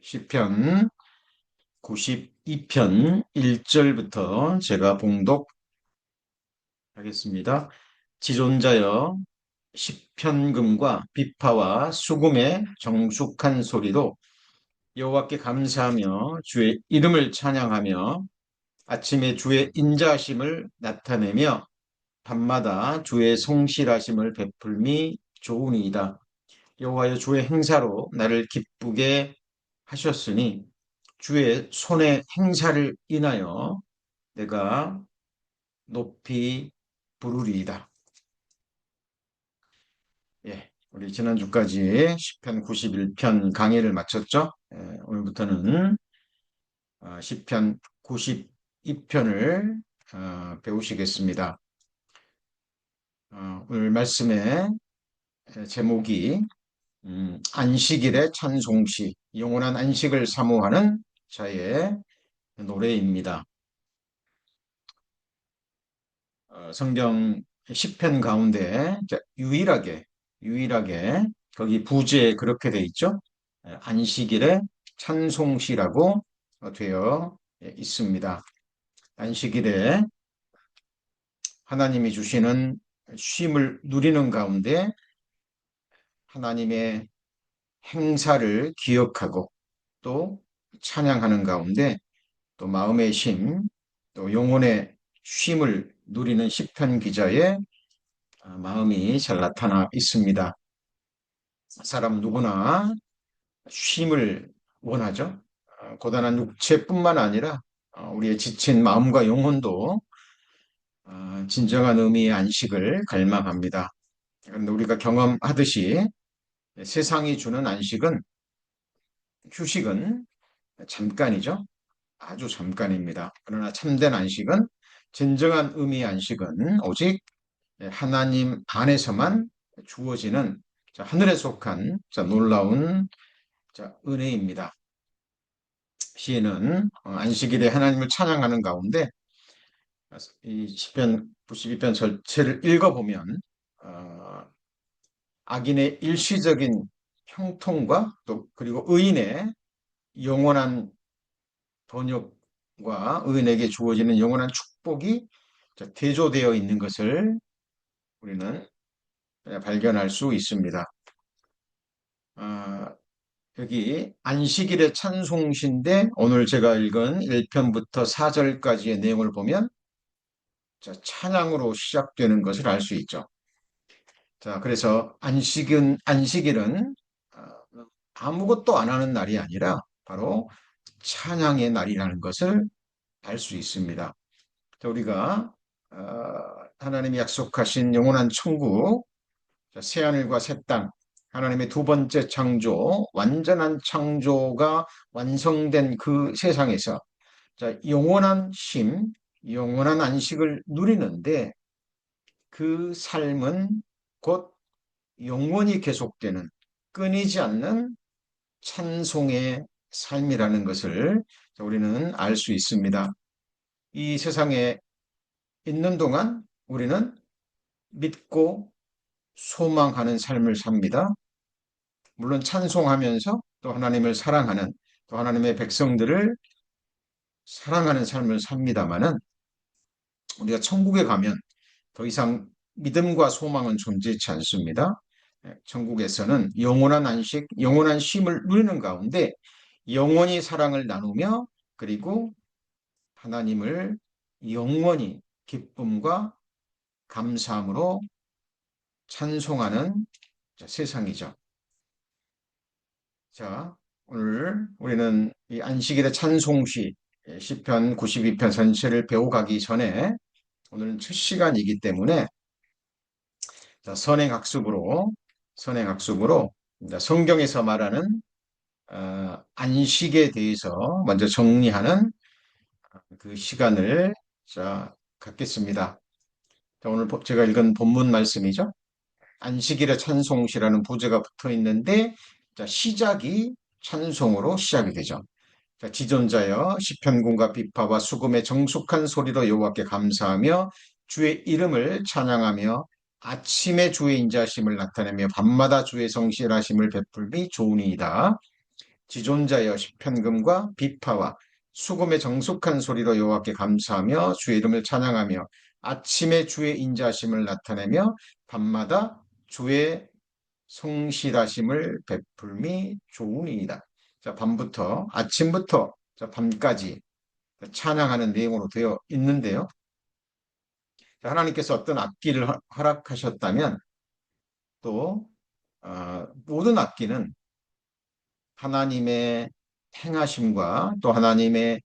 시편 92편 1절부터 제가 봉독하겠습니다. 지존자여 시편금과 비파와 수금의 정숙한 소리로 여호와께 감사하며 주의 이름을 찬양하며 아침에 주의 인자하심을 나타내며 밤마다 주의 성실하심을 베풀미 좋으니이다. 여호와여 주의 행사로 나를 기쁘게 하셨으니 주의 손의 행사를 인하여 내가 높이 부르리이다. 예, 우리 지난주까지 시편 91편 강의를 마쳤죠. 오늘부터는 시편 92편을 배우시겠습니다. 오늘 말씀의 제목이 안식일의 찬송시, 영원한 안식을 사모하는 자의 노래입니다. 성경 시편 가운데 유일하게 거기 부제에 그렇게 돼 있죠. 안식일의 찬송시라고 되어 있습니다. 안식일에 하나님이 주시는 쉼을 누리는 가운데 하나님의 행사를 기억하고 또 찬양하는 가운데 또 마음의 쉼, 또 영혼의 쉼을 누리는 시편 기자의 마음이 잘 나타나 있습니다. 사람 누구나 쉼을 원하죠. 고단한 육체뿐만 아니라 우리의 지친 마음과 영혼도 진정한 의미의 안식을 갈망합니다. 그런데 우리가 경험하듯이 세상이 주는 휴식은 잠깐이죠. 아주 잠깐입니다. 그러나 참된 안식은, 진정한 의미의 안식은 오직 하나님 안에서만 주어지는 하늘에 속한 놀라운 은혜입니다. 시인은 안식일에 하나님을 찬양하는 가운데 이 시편 92편 전체를 읽어보면 악인의 일시적인 형통과 또 그리고 의인의 영원한 번역과 의인에게 주어지는 영원한 축복이 대조되어 있는 것을 우리는 발견할 수 있습니다. 여기 안식일의 찬송시인데 오늘 제가 읽은 1편부터 4절까지의 내용을 보면 찬양으로 시작되는 것을 알 수 있죠. 그래서 안식일은 아무것도 안 하는 날이 아니라 바로 찬양의 날이라는 것을 알 수 있습니다. 우리가 하나님이 약속하신 영원한 천국, 새하늘과 새 땅, 하나님의 두 번째 창조, 완전한 창조가 완성된 그 세상에서 영원한 쉼, 영원한 안식을 누리는데 그 삶은 곧 영원히 계속되는 끊이지 않는 찬송의 삶이라는 것을 우리는 알 수 있습니다. 이 세상에 있는 동안 우리는 믿고 소망하는 삶을 삽니다. 물론 찬송하면서 또 하나님을 사랑하는, 또 하나님의 백성들을 사랑하는 삶을 삽니다마는 우리가 천국에 가면 더 이상 믿음과 소망은 존재치 않습니다. 천국에서는 영원한 안식, 영원한 쉼을 누리는 가운데 영원히 사랑을 나누며 그리고 하나님을 영원히 기쁨과 감사함으로 찬송하는 세상이죠. 오늘 우리는 이 안식일의 찬송시 시편 92편 전체를 배워가기 전에 오늘은 첫 시간이기 때문에 선행학습으로 성경에서 말하는 안식에 대해서 먼저 정리하는 그 시간을 갖겠습니다. 오늘 제가 읽은 본문 말씀이죠. 안식일의 찬송시라는 부제가 붙어 있는데 시작이 찬송으로 시작이 되죠. 지존자여 시편군과 비파와 수금의 정숙한 소리로 여호와께 감사하며 주의 이름을 찬양하며 아침에 주의 인자하심을 나타내며 밤마다 주의 성실하심을 베풀기 좋으니이다. 지존자여 시편금과 비파와 수금의 정숙한 소리로 여호와께 감사하며 주의 이름을 찬양하며 아침에 주의 인자하심을 나타내며 밤마다 주의 성실하심을 베풀미 좋으니이다. 자, 밤부터 아침부터 자, 밤까지 찬양하는 내용으로 되어 있는데요. 자, 하나님께서 어떤 악기를 허락하셨다면 또 모든 악기는 하나님의 행하심과 또 하나님의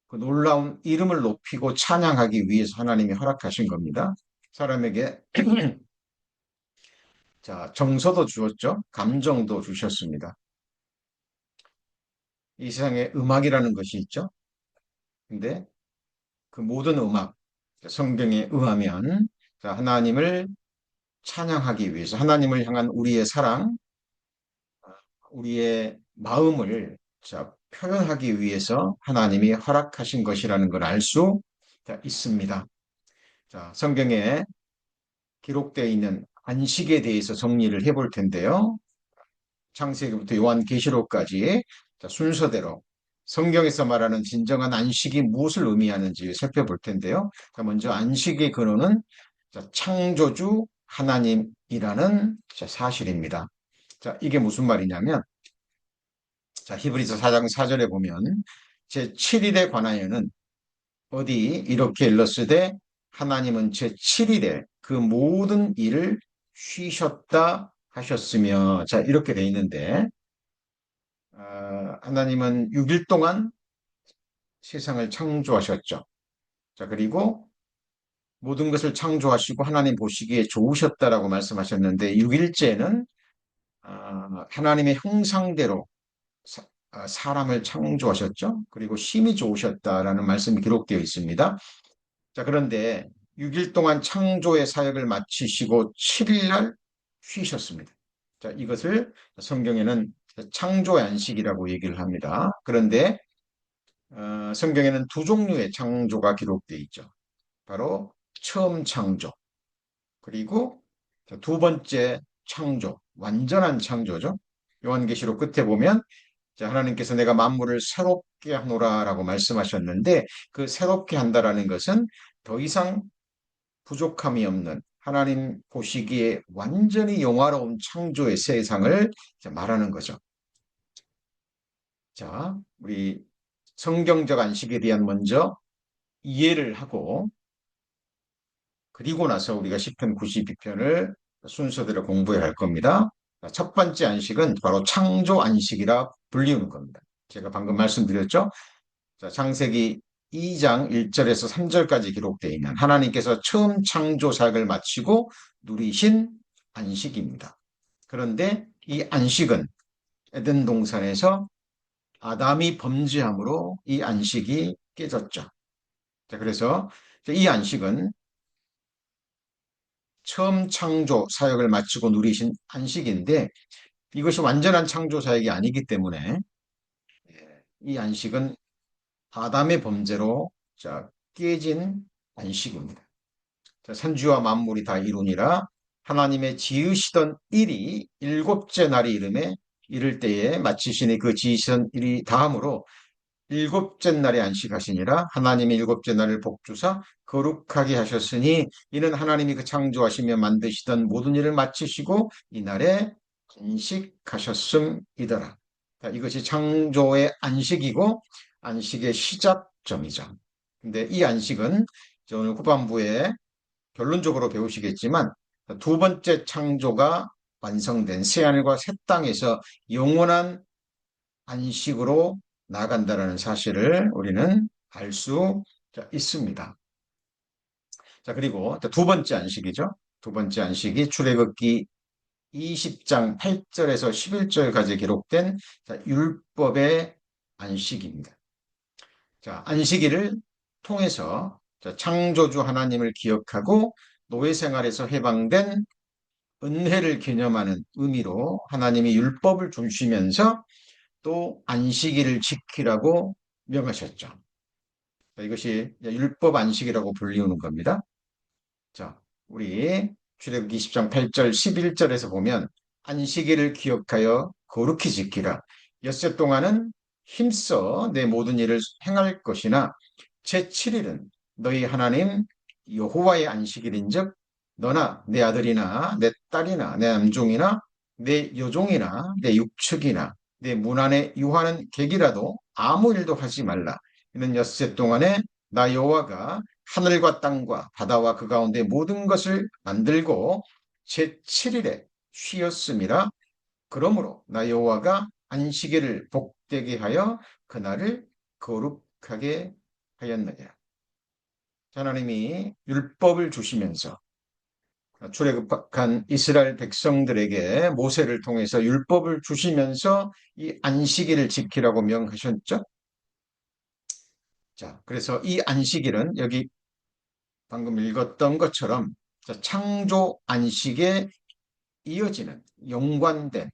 그 놀라운 이름을 높이고 찬양하기 위해서 하나님이 허락하신 겁니다. 사람에게 자, 정서도 주었죠. 감정도 주셨습니다. 이 세상에 음악이라는 것이 있죠. 근데 그 모든 음악, 성경에 의하면 자, 하나님을 찬양하기 위해서 하나님을 향한 우리의 사랑, 우리의 마음을 자, 표현하기 위해서 하나님이 허락하신 것이라는 걸 알 수 있습니다. 자, 성경에 기록되어 있는 안식에 대해서 정리를 해볼 텐데요. 창세기부터 요한계시록까지 순서대로 성경에서 말하는 진정한 안식이 무엇을 의미하는지 살펴볼 텐데요. 먼저 안식의 근원은 창조주 하나님이라는 사실입니다. 자, 이게 무슨 말이냐면 자, 히브리서 4장 4절에 보면 제7일에 관하여는 어디 이렇게 일렀으되 하나님은 제7일에 그 모든 일을 쉬셨다 하셨으며 자 이렇게 돼 있는데 하나님은 6일 동안 세상을 창조하셨죠. 자 그리고 모든 것을 창조하시고 하나님 보시기에 좋으셨다라고 말씀하셨는데 6일째는 하나님의 형상대로 사람을 창조하셨죠. 그리고 심히 좋으셨다라는 말씀이 기록되어 있습니다. 자, 그런데 6일 동안 창조의 사역을 마치시고 7일 날 쉬셨습니다. 자, 이것을 성경에는 창조의 안식이라고 얘기를 합니다. 그런데 성경에는 두 종류의 창조가 기록되어 있죠. 바로 처음 창조, 그리고 두 번째 창조, 완전한 창조죠. 요한계시록 끝에 보면 자, 하나님께서 내가 만물을 새롭게 하노라라고 말씀하셨는데 그 새롭게 한다라는 것은 더 이상 부족함이 없는 하나님 보시기에 완전히 영화로운 창조의 세상을 말하는 거죠. 자, 우리 성경적 안식에 대한 먼저 이해를 하고 그리고 나서 우리가 시편 92편을 순서대로 공부해야 할 겁니다. 첫 번째 안식은 바로 창조 안식이라 불리우는 겁니다. 제가 방금 말씀드렸죠? 자, 창세기 2장 1절에서 3절까지 기록되어 있는 하나님께서 처음 창조 사역을 마치고 누리신 안식입니다. 그런데 이 안식은 에덴 동산에서 아담이 범죄함으로 이 안식이 깨졌죠. 자, 그래서 이 안식은 처음 창조 사역을 마치고 누리신 안식인데 이것이 완전한 창조 사역이 아니기 때문에 이 안식은 아담의 범죄로 자, 깨진 안식입니다. 자, 산지와 만물이 다 이루니라 하나님의 지으시던 일이 일곱째 날이 이를 때에 마치시니 그 지으시던 일이 다음으로 일곱째 날에 안식하시니라 하나님이 일곱째 날을 복주사 거룩하게 하셨으니 이는 하나님이 그 창조하시며 만드시던 모든 일을 마치시고 이날에 안식하셨음이더라. 이것이 창조의 안식이고 안식의 시작점이죠. 근데 이 안식은 오늘 후반부에 결론적으로 배우시겠지만 두 번째 창조가 완성된 새하늘과 새 땅에서 영원한 안식으로 나간다는 사실을 우리는 알 수 있습니다. 자, 그리고 두 번째 안식이죠. 두 번째 안식이 출애굽기 20장 8절에서 11절까지 기록된 율법의 안식입니다. 자, 안식일을 통해서 창조주 하나님을 기억하고 노예 생활에서 해방된 은혜를 기념하는 의미로 하나님이 율법을 주시면서 또 안식일을 지키라고 명하셨죠. 이것이 율법 안식이라고 불리우는 겁니다. 자, 우리 출애굽기 20장 8절 11절에서 보면 안식일을 기억하여 거룩히 지키라. 엿새 동안은 힘써 내 모든 일을 행할 것이나 제7일은 너희 하나님 여호와의 안식일인즉 너나 내 아들이나 내 딸이나 내 남종이나 내 여종이나 내 육축이나 내 문 안에 유하는 객이라도 아무 일도 하지 말라. 이는 엿새 동안에 나 여호와가 하늘과 땅과 바다와 그 가운데 모든 것을 만들고 제7일에 쉬었습니다. 그러므로 나 여호와가 안식일을 복되게 하여 그날을 거룩하게 하였느니라. 하나님이 율법을 주시면서 출애굽한 이스라엘 백성들에게 모세를 통해서 율법을 주시면서 이 안식일을 지키라고 명하셨죠. 자, 그래서 이 안식일은 여기 방금 읽었던 것처럼 창조 안식에 이어지는 연관된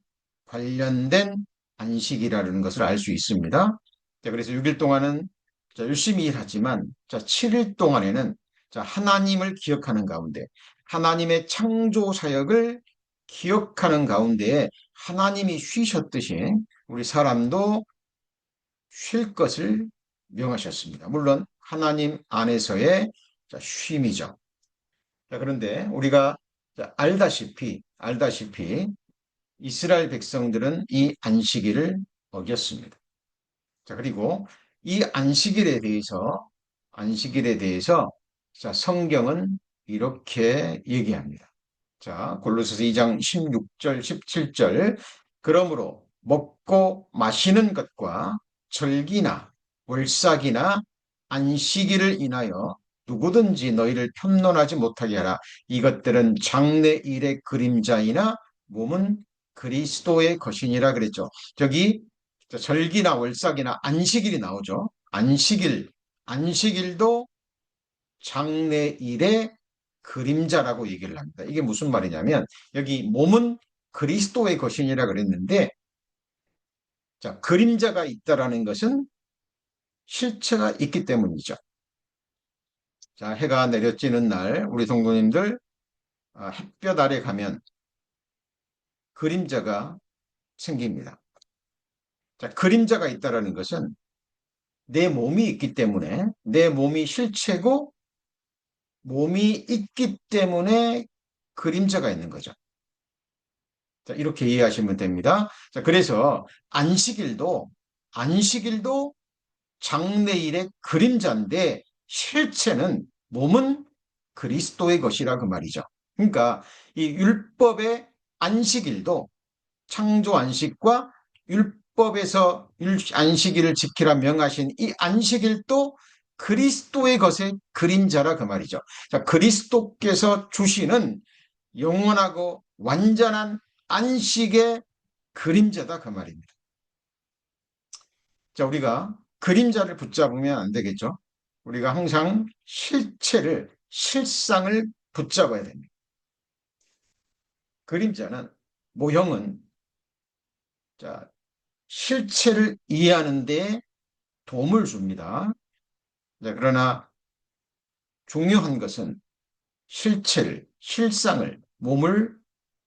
관련된 안식이라는 것을 알 수 있습니다. 자, 그래서 6일 동안은 열심히 일하지만 7일 동안에는 하나님을 기억하는 가운데 하나님의 창조 사역을 기억하는 가운데 하나님이 쉬셨듯이 우리 사람도 쉴 것을 명하셨습니다. 물론 하나님 안에서의 쉼이죠. 자, 그런데 우리가 알다시피 이스라엘 백성들은 이 안식일을 어겼습니다. 자, 그리고 이 안식일에 대해서 성경은 이렇게 얘기합니다. 자, 골로새서 2장 16절, 17절. 그러므로 먹고 마시는 것과 절기나 월삭이나 안식일을 인하여 누구든지 너희를 편론하지 못하게 하라. 이것들은 장래일의 그림자이나 몸은 그리스도의 것이니라 그랬죠. 저기 절기나 월삭이나 안식일이 나오죠. 안식일도 장래일의 그림자라고 얘기를 합니다. 이게 무슨 말이냐면 여기 몸은 그리스도의 것이니라 그랬는데 그림자가 있다라는 것은 실체가 있기 때문이죠. 자, 해가 내려지는 날 우리 성도님들 햇볕 아래 가면 그림자가 생깁니다. 자, 그림자가 있다라는 것은 내 몸이 있기 때문에 내 몸이 실체고 몸이 있기 때문에 그림자가 있는 거죠. 자, 이렇게 이해하시면 됩니다. 자, 그래서 안식일도 장래일의 그림자인데 실체는 몸은 그리스도의 것이라 그 말이죠. 그러니까 이 율법의 안식일도 창조 안식과 율법에서 안식일을 지키라 명하신 이 안식일도 그리스도의 것의 그림자라 그 말이죠. 자, 그리스도께서 주시는 영원하고 완전한 안식의 그림자다 그 말입니다. 자, 우리가 그림자를 붙잡으면 안 되겠죠. 우리가 항상 실상을 붙잡아야 됩니다. 그림자는 모형은 자, 실체를 이해하는 데 도움을 줍니다. 자, 그러나 중요한 것은 실상을, 몸을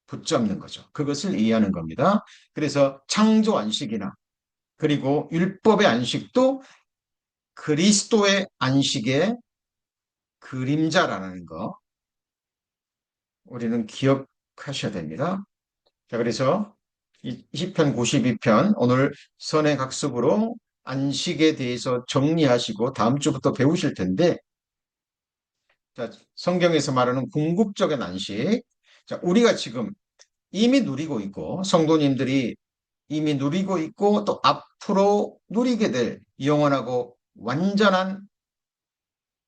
붙잡는 거죠. 그것을 이해하는 겁니다. 그래서 창조 안식이나 그리고 율법의 안식도 그리스도의 안식의 그림자라는 거 우리는 기억하셔야 됩니다. 자, 그래서 이 시편 92편 오늘 선행학습으로 안식에 대해서 정리하시고 다음 주부터 배우실 텐데 자, 성경에서 말하는 궁극적인 안식 자, 우리가 지금 이미 누리고 있고 성도님들이 이미 누리고 있고 또 앞으로 누리게 될 영원하고 완전한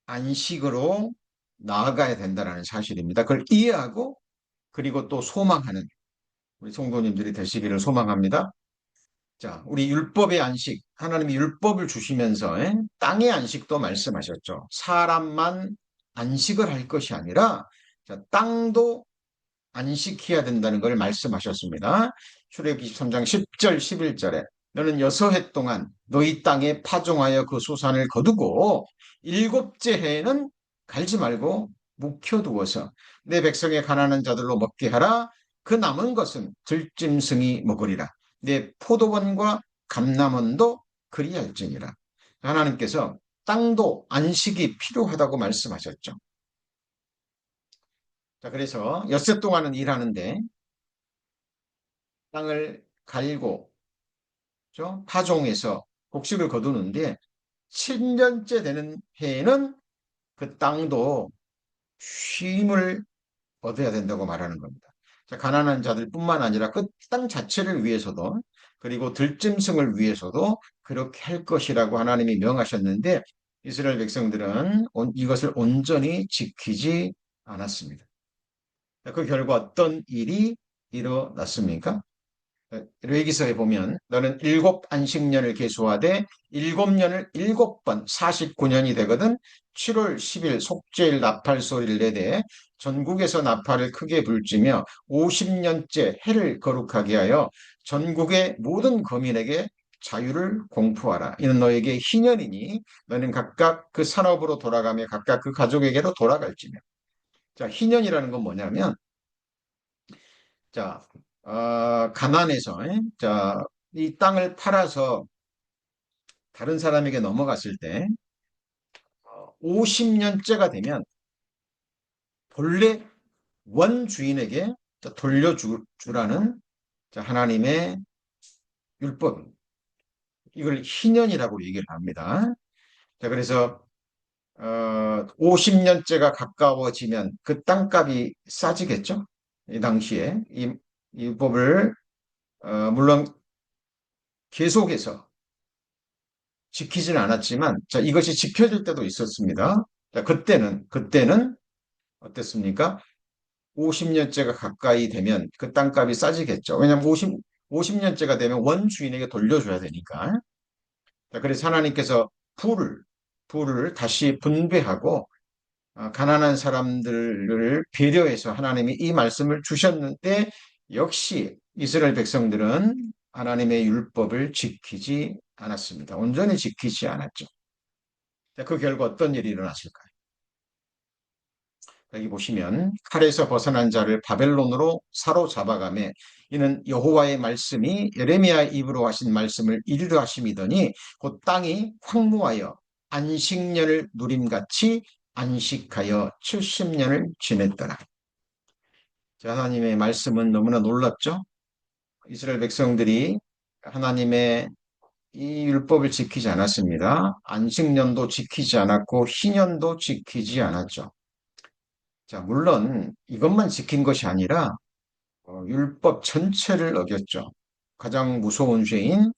안식으로 나아가야 된다는 사실입니다. 그걸 이해하고 그리고 또 소망하는 우리 성도님들이 되시기를 소망합니다. 자, 우리 율법의 안식, 하나님이 율법을 주시면서 땅의 안식도 말씀하셨죠. 사람만 안식을 할 것이 아니라 자, 땅도 안식해야 된다는 걸 말씀하셨습니다. 출애굽기 23장 10절 11절에 너는 6해 동안 너희 땅에 파종하여 그 소산을 거두고 7째 해에는 갈지 말고 묵혀두어서 내 백성의 가난한 자들로 먹게 하라. 그 남은 것은 들짐승이 먹으리라. 내 포도원과 감남원도 그리할지니라. 하나님께서 땅도 안식이 필요하다고 말씀하셨죠. 자, 그래서 엿새 동안은 일하는데 땅을 갈고 파종해서 곡식을 거두는데 7년째 되는 해에는 그 땅도 쉼을 얻어야 된다고 말하는 겁니다. 자, 가난한 자들뿐만 아니라 그 땅 자체를 위해서도 그리고 들짐승을 위해서도 그렇게 할 것이라고 하나님이 명하셨는데 이스라엘 백성들은 이것을 온전히 지키지 않았습니다. 그 결과 어떤 일이 일어났습니까? 레위기서에 보면 너는 일곱 안식년을 계수하되 일곱 년을 일곱 번 49년이 되거든 7월 10일 속죄일 나팔 소리를 내되 전국에서 나팔을 크게 불지며 50년째 해를 거룩하게 하여 전국의 모든 거민에게 자유를 공포하라. 이는 너에게 희년이니 너는 각각 그 산업으로 돌아가며 각각 그 가족에게로 돌아갈지며. 자, 희년이라는 건 뭐냐면 자, 가난해서, 자, 이 땅을 팔아서 다른 사람에게 넘어갔을 때, 50년째가 되면 본래 원주인에게 돌려주라는 하나님의 율법, 이걸 희년이라고 얘기를 합니다. 자, 그래서, 50년째가 가까워지면 그 땅값이 싸지겠죠? 이 당시에 이 법을, 물론 계속해서 지키지는 않았지만, 자, 이것이 지켜질 때도 있었습니다. 자, 그때는 어땠습니까? 50년째가 가까이 되면 그 땅값이 싸지겠죠. 왜냐하면 50년째가 되면 원주인에게 돌려줘야 되니까. 자, 그래서 하나님께서 부를 다시 분배하고, 가난한 사람들을 배려해서 하나님이 이 말씀을 주셨는데, 역시 이스라엘 백성들은 하나님의 율법을 지키지 않았습니다. 온전히 지키지 않았죠. 자, 그 결과 어떤 일이 일어났을까요? 여기 보시면 칼에서 벗어난 자를 바벨론으로 사로잡아가매 이는 여호와의 말씀이 예레미야 입으로 하신 말씀을 이루려 하심이더니 곧 땅이 황무하여 안식년을 누림같이 안식하여 70년을 지냈더라. 자, 하나님의 말씀은 너무나 놀랍죠? 이스라엘 백성들이 하나님의 이 율법을 지키지 않았습니다. 안식년도 지키지 않았고 희년도 지키지 않았죠. 자, 물론 이것만 지킨 것이 아니라 율법 전체를 어겼죠. 가장 무서운 죄인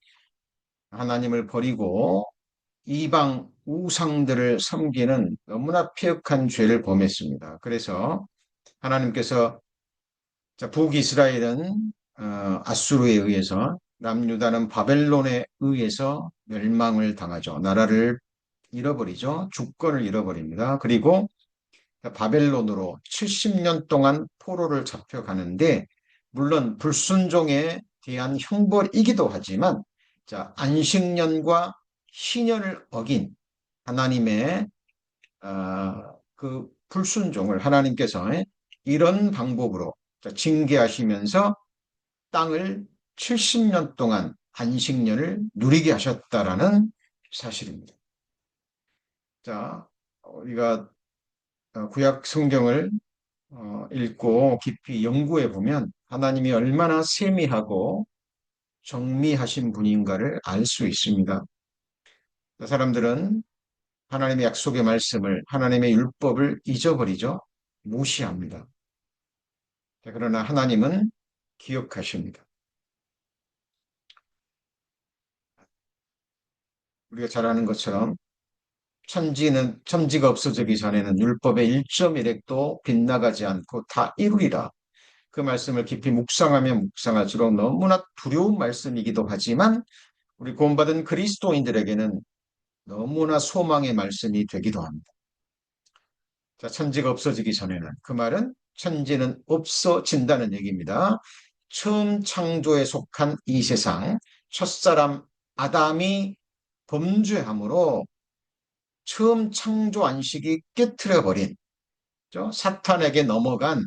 하나님을 버리고 이방 우상들을 섬기는 너무나 폐역한 죄를 범했습니다. 그래서 하나님께서 자, 북이스라엘은 아수르에 의해서 남유다는 바벨론에 의해서 멸망을 당하죠. 나라를 잃어버리죠. 주권을 잃어버립니다. 그리고 바벨론으로 70년 동안 포로를 잡혀가는데 물론 불순종에 대한 형벌이기도 하지만 자, 안식년과 희년을 어긴 하나님의 그 불순종을 하나님께서 이런 방법으로 징계하시면서 땅을 70년 동안 안식년을 누리게 하셨다라는 사실입니다. 자, 우리가 구약 성경을 읽고 깊이 연구해 보면 하나님이 얼마나 세미하고 정미하신 분인가를 알 수 있습니다. 사람들은 하나님의 약속의 말씀을, 하나님의 율법을 잊어버리죠. 무시합니다. 그러나 하나님은 기억하십니다. 우리가 잘 아는 것처럼 천지가 없어지기 전에는 율법의 1.1획도 빗나가지 않고 다 이루리라. 그 말씀을 깊이 묵상하면 묵상할수록 너무나 두려운 말씀이기도 하지만 우리 구원받은 그리스도인들에게는 너무나 소망의 말씀이 되기도 합니다. 자, 천지가 없어지기 전에는 그 말은 천지는 없어진다는 얘기입니다. 처음 창조에 속한 이 세상, 첫사람 아담이 범죄함으로 처음 창조 안식이 깨트려버린 사탄에게 넘어간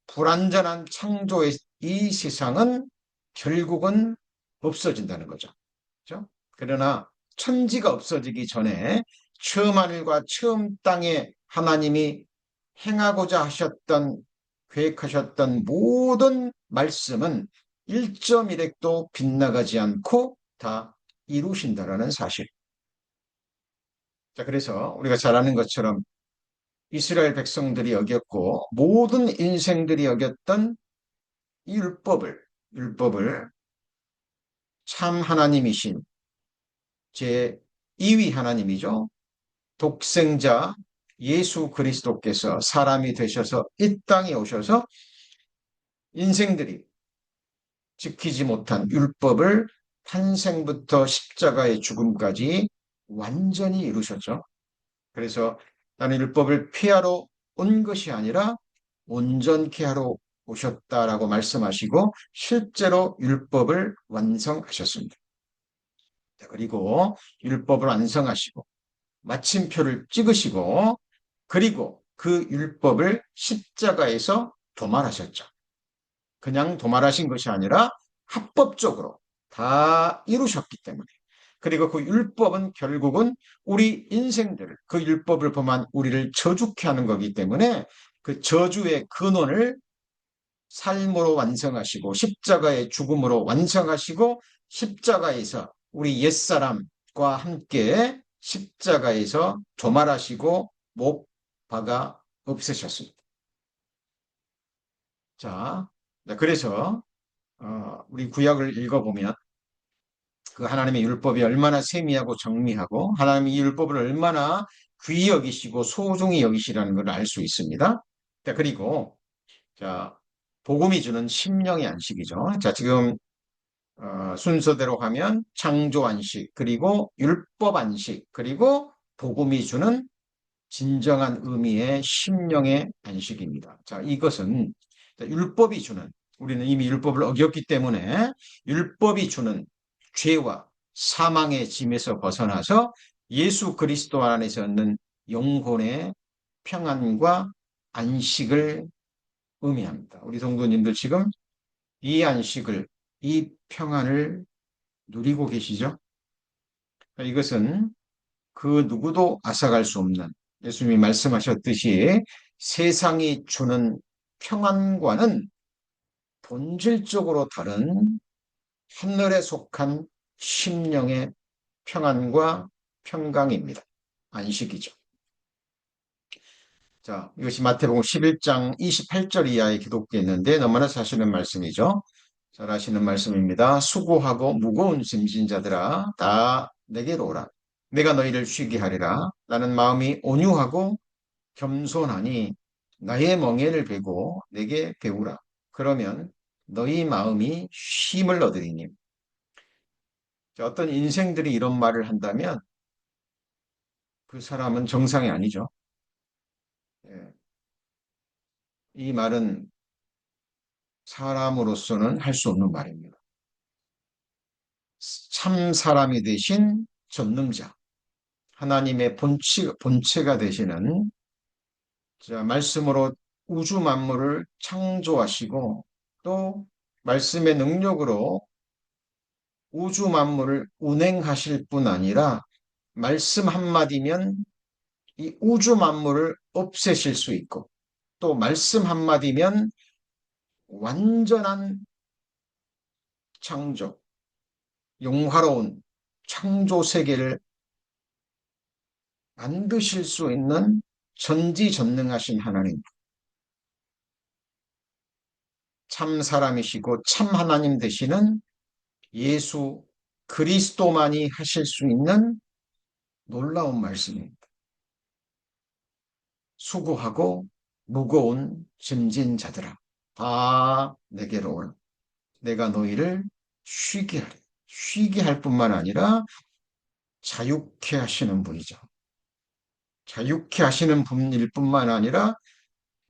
불완전한 창조의 이 세상은 결국은 없어진다는 거죠. 그렇죠? 그러나 천지가 없어지기 전에 처음 하늘과 처음 땅에 하나님이 행하고자 하셨던, 계획하셨던 모든 말씀은 1.1핵도 빗나가지 않고 다 이루신다라는 사실. 자, 그래서 우리가 잘 아는 것처럼 이스라엘 백성들이 어겼고 모든 인생들이 어겼던 이 율법을 참 하나님이신 제 2위 하나님이죠. 독생자 예수 그리스도께서 사람이 되셔서 이 땅에 오셔서 인생들이 지키지 못한 율법을 탄생부터 십자가의 죽음까지 완전히 이루셨죠. 그래서 나는 율법을 폐하러 온 것이 아니라 온전케 하러 오셨다라고 말씀하시고 실제로 율법을 완성하셨습니다. 그리고 율법을 완성하시고 마침표를 찍으시고 그리고 그 율법을 십자가에서 도말하셨죠. 그냥 도말하신 것이 아니라 합법적으로 다 이루셨기 때문에. 그리고 그 율법은 결국은 우리 인생들을, 그 율법을 범한 우리를 저주케 하는 거기 때문에 그 저주의 근원을 삶으로 완성하시고 십자가의 죽음으로 완성하시고 십자가에서 우리 옛사람과 함께 십자가에서 도말하시고 못 박아 없애셨습니다. 자, 그래서 우리 구약을 읽어보면 그 하나님의 율법이 얼마나 세미하고 정밀하고 하나님이 이 율법을 얼마나 귀히 여기시고 소중히 여기시라는 걸 알 수 있습니다. 자, 그리고 자, 복음이 주는 심령의 안식이죠. 자, 지금 순서대로 하면 창조 안식, 그리고 율법 안식, 그리고 복음이 주는 진정한 의미의 심령의 안식입니다. 자, 이것은 율법이 주는, 우리는 이미 율법을 어겼기 때문에 율법이 주는 죄와 사망의 짐에서 벗어나서 예수 그리스도 안에서 얻는 영혼의 평안과 안식을 의미합니다. 우리 성도님들 지금 이 안식을, 이 평안을 누리고 계시죠? 이것은 그 누구도 앗아갈 수 없는 예수님이 말씀하셨듯이 세상이 주는 평안과는 본질적으로 다른 하늘에 속한 심령의 평안과 평강입니다. 안식이죠. 자, 이것이 마태복음 11장 28절 이하에 기록되어 있는데 너무나 사실은 말씀이죠. 잘 아시는 말씀입니다. 수고하고 무거운 짐진 자들아 다 내게로 오라. 내가 너희를 쉬게 하리라. 나는 마음이 온유하고 겸손하니 나의 멍에를 베고 내게 배우라. 그러면 너희 마음이 쉼을 얻으리니. 어떤 인생들이 이런 말을 한다면 그 사람은 정상이 아니죠. 예. 이 말은 사람으로서는 할 수 없는 말입니다. 참 사람이 되신 전능자, 하나님의 본체가 되시는 자, 말씀으로 우주 만물을 창조하시고 또 말씀의 능력으로 우주 만물을 운행하실 뿐 아니라 말씀 한마디면 이 우주 만물을 없애실 수 있고 또 말씀 한마디면 완전한 창조, 영화로운 창조 세계를 만드실 수 있는 전지전능하신 하나님, 참 사람이시고 참 하나님 되시는 예수 그리스도만이 하실 수 있는 놀라운 말씀입니다. 수고하고 무거운 짐진 자들아 다 내게로 오라. 내가 너희를 쉬게 하리. 쉬게 할 뿐만 아니라 자유케 하시는 분이죠. 자유케 하시는 분일 뿐만 아니라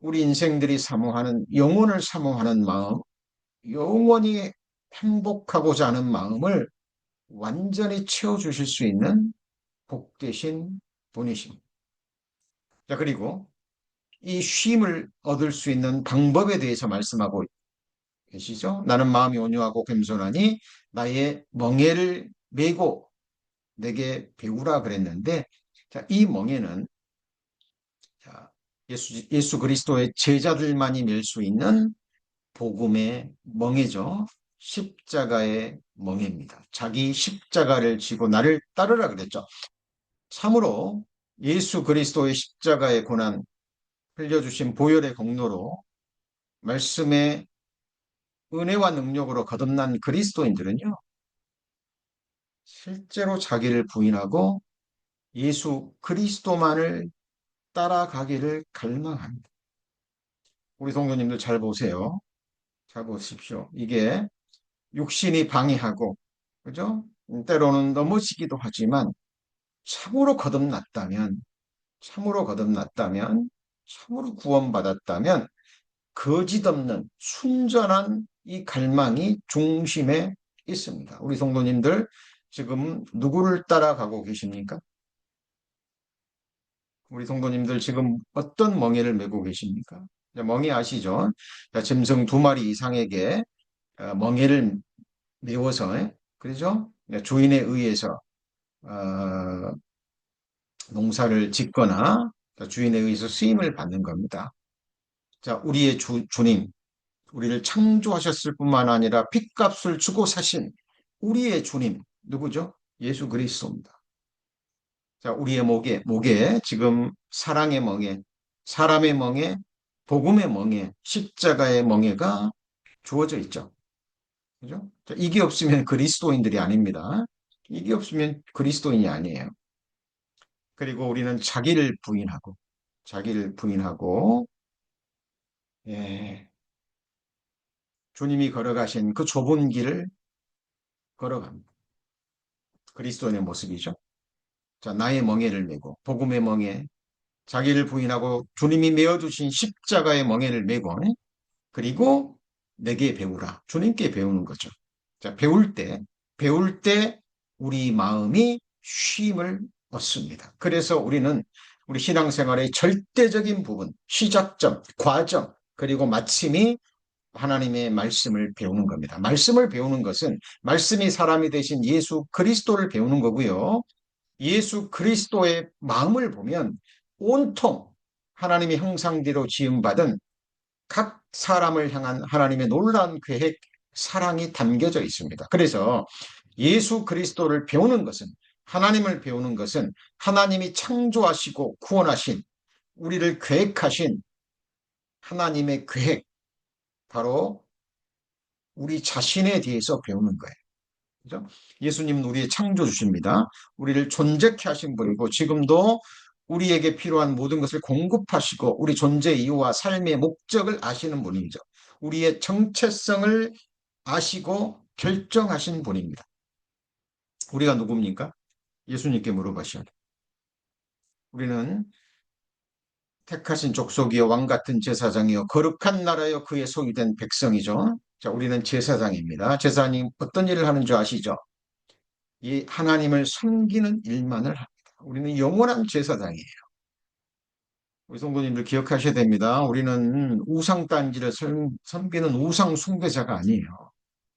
우리 인생들이 사모하는 영혼을 사모하는 마음, 영원히 행복하고자 하는 마음을 완전히 채워주실 수 있는 복되신 분이십니다. 자, 그리고 이 쉼을 얻을 수 있는 방법에 대해서 말씀하고 계시죠? 나는 마음이 온유하고 겸손하니 나의 멍에를 메고 내게 배우라 그랬는데, 자, 이 멍에는 자, 예수 그리스도의 제자들만이 맬 수 있는 복음의 멍에죠. 십자가의 멍에입니다. 자기 십자가를 지고 나를 따르라 그랬죠. 참으로 예수 그리스도의 십자가의 고난, 흘려주신 보혈의 공로로 말씀의 은혜와 능력으로 거듭난 그리스도인들은요, 실제로 자기를 부인하고 예수 그리스도만을 따라가기를 갈망합니다. 우리 성도님들 잘 보세요. 잘 보십시오. 이게 육신이 방해하고, 그죠? 때로는 넘어지기도 하지만, 참으로 거듭났다면, 참으로 거듭났다면, 참으로 구원받았다면, 거짓없는 순전한 이 갈망이 중심에 있습니다. 우리 성도님들, 지금 누구를 따라가고 계십니까? 우리 성도님들 지금 어떤 멍에를 메고 계십니까? 멍에 아시죠? 짐승 두 마리 이상에게 멍에를 메워서, 그러죠? 주인에 의해서 농사를 짓거나 주인에 의해서 수임을 받는 겁니다. 자, 우리의 주님, 우리를 창조하셨을 뿐만 아니라 핏값을 주고 사신 우리의 주님, 누구죠? 예수 그리스도입니다. 자, 우리의 목에 지금 사랑의 멍에, 사람의 멍에, 복음의 멍에, 십자가의 멍에가 주어져 있죠. 그죠? 자, 이게 없으면 그리스도인들이 아닙니다. 이게 없으면 그리스도인이 아니에요. 그리고 우리는 자기를 부인하고, 예, 주님이 걸어가신 그 좁은 길을 걸어갑니다. 그리스도인의 모습이죠. 자, 나의 멍에를 메고, 복음의 멍에, 자기를 부인하고 주님이 메어주신 십자가의 멍에를 메고, 그리고 내게 배우라. 주님께 배우는 거죠. 자, 배울 때 우리 마음이 쉼을 얻습니다. 그래서 우리는 우리 신앙생활의 절대적인 부분, 시작점, 과정, 그리고 마침이 하나님의 말씀을 배우는 겁니다. 말씀을 배우는 것은 말씀이 사람이 되신 예수 그리스도를 배우는 거고요. 예수 그리스도의 마음을 보면 온통 하나님의 형상대로 지음받은 각 사람을 향한 하나님의 놀라운 계획, 사랑이 담겨져 있습니다. 그래서 예수 그리스도를 배우는 것은, 하나님을 배우는 것은 하나님이 창조하시고 구원하신, 우리를 계획하신 하나님의 계획, 바로 우리 자신에 대해서 배우는 거예요. 그죠? 예수님은 우리의 창조주십니다. 우리를 존재케 하신 분이고 지금도 우리에게 필요한 모든 것을 공급하시고 우리 존재 이유와 삶의 목적을 아시는 분이죠. 우리의 정체성을 아시고 결정하신 분입니다. 우리가 누굽니까? 예수님께 물어보셔야 돼요. 우리는 택하신 족속이요 왕 같은 제사장이요 거룩한 나라요 그의 소유된 백성이죠. 자, 우리는 제사장입니다. 제사장님 어떤 일을 하는 줄 아시죠? 이 하나님을 섬기는 일만을 합니다. 우리는 영원한 제사장이에요. 우리 성도님들 기억하셔야 됩니다. 우리는 우상단지를 섬기는 우상 숭배자가 아니에요.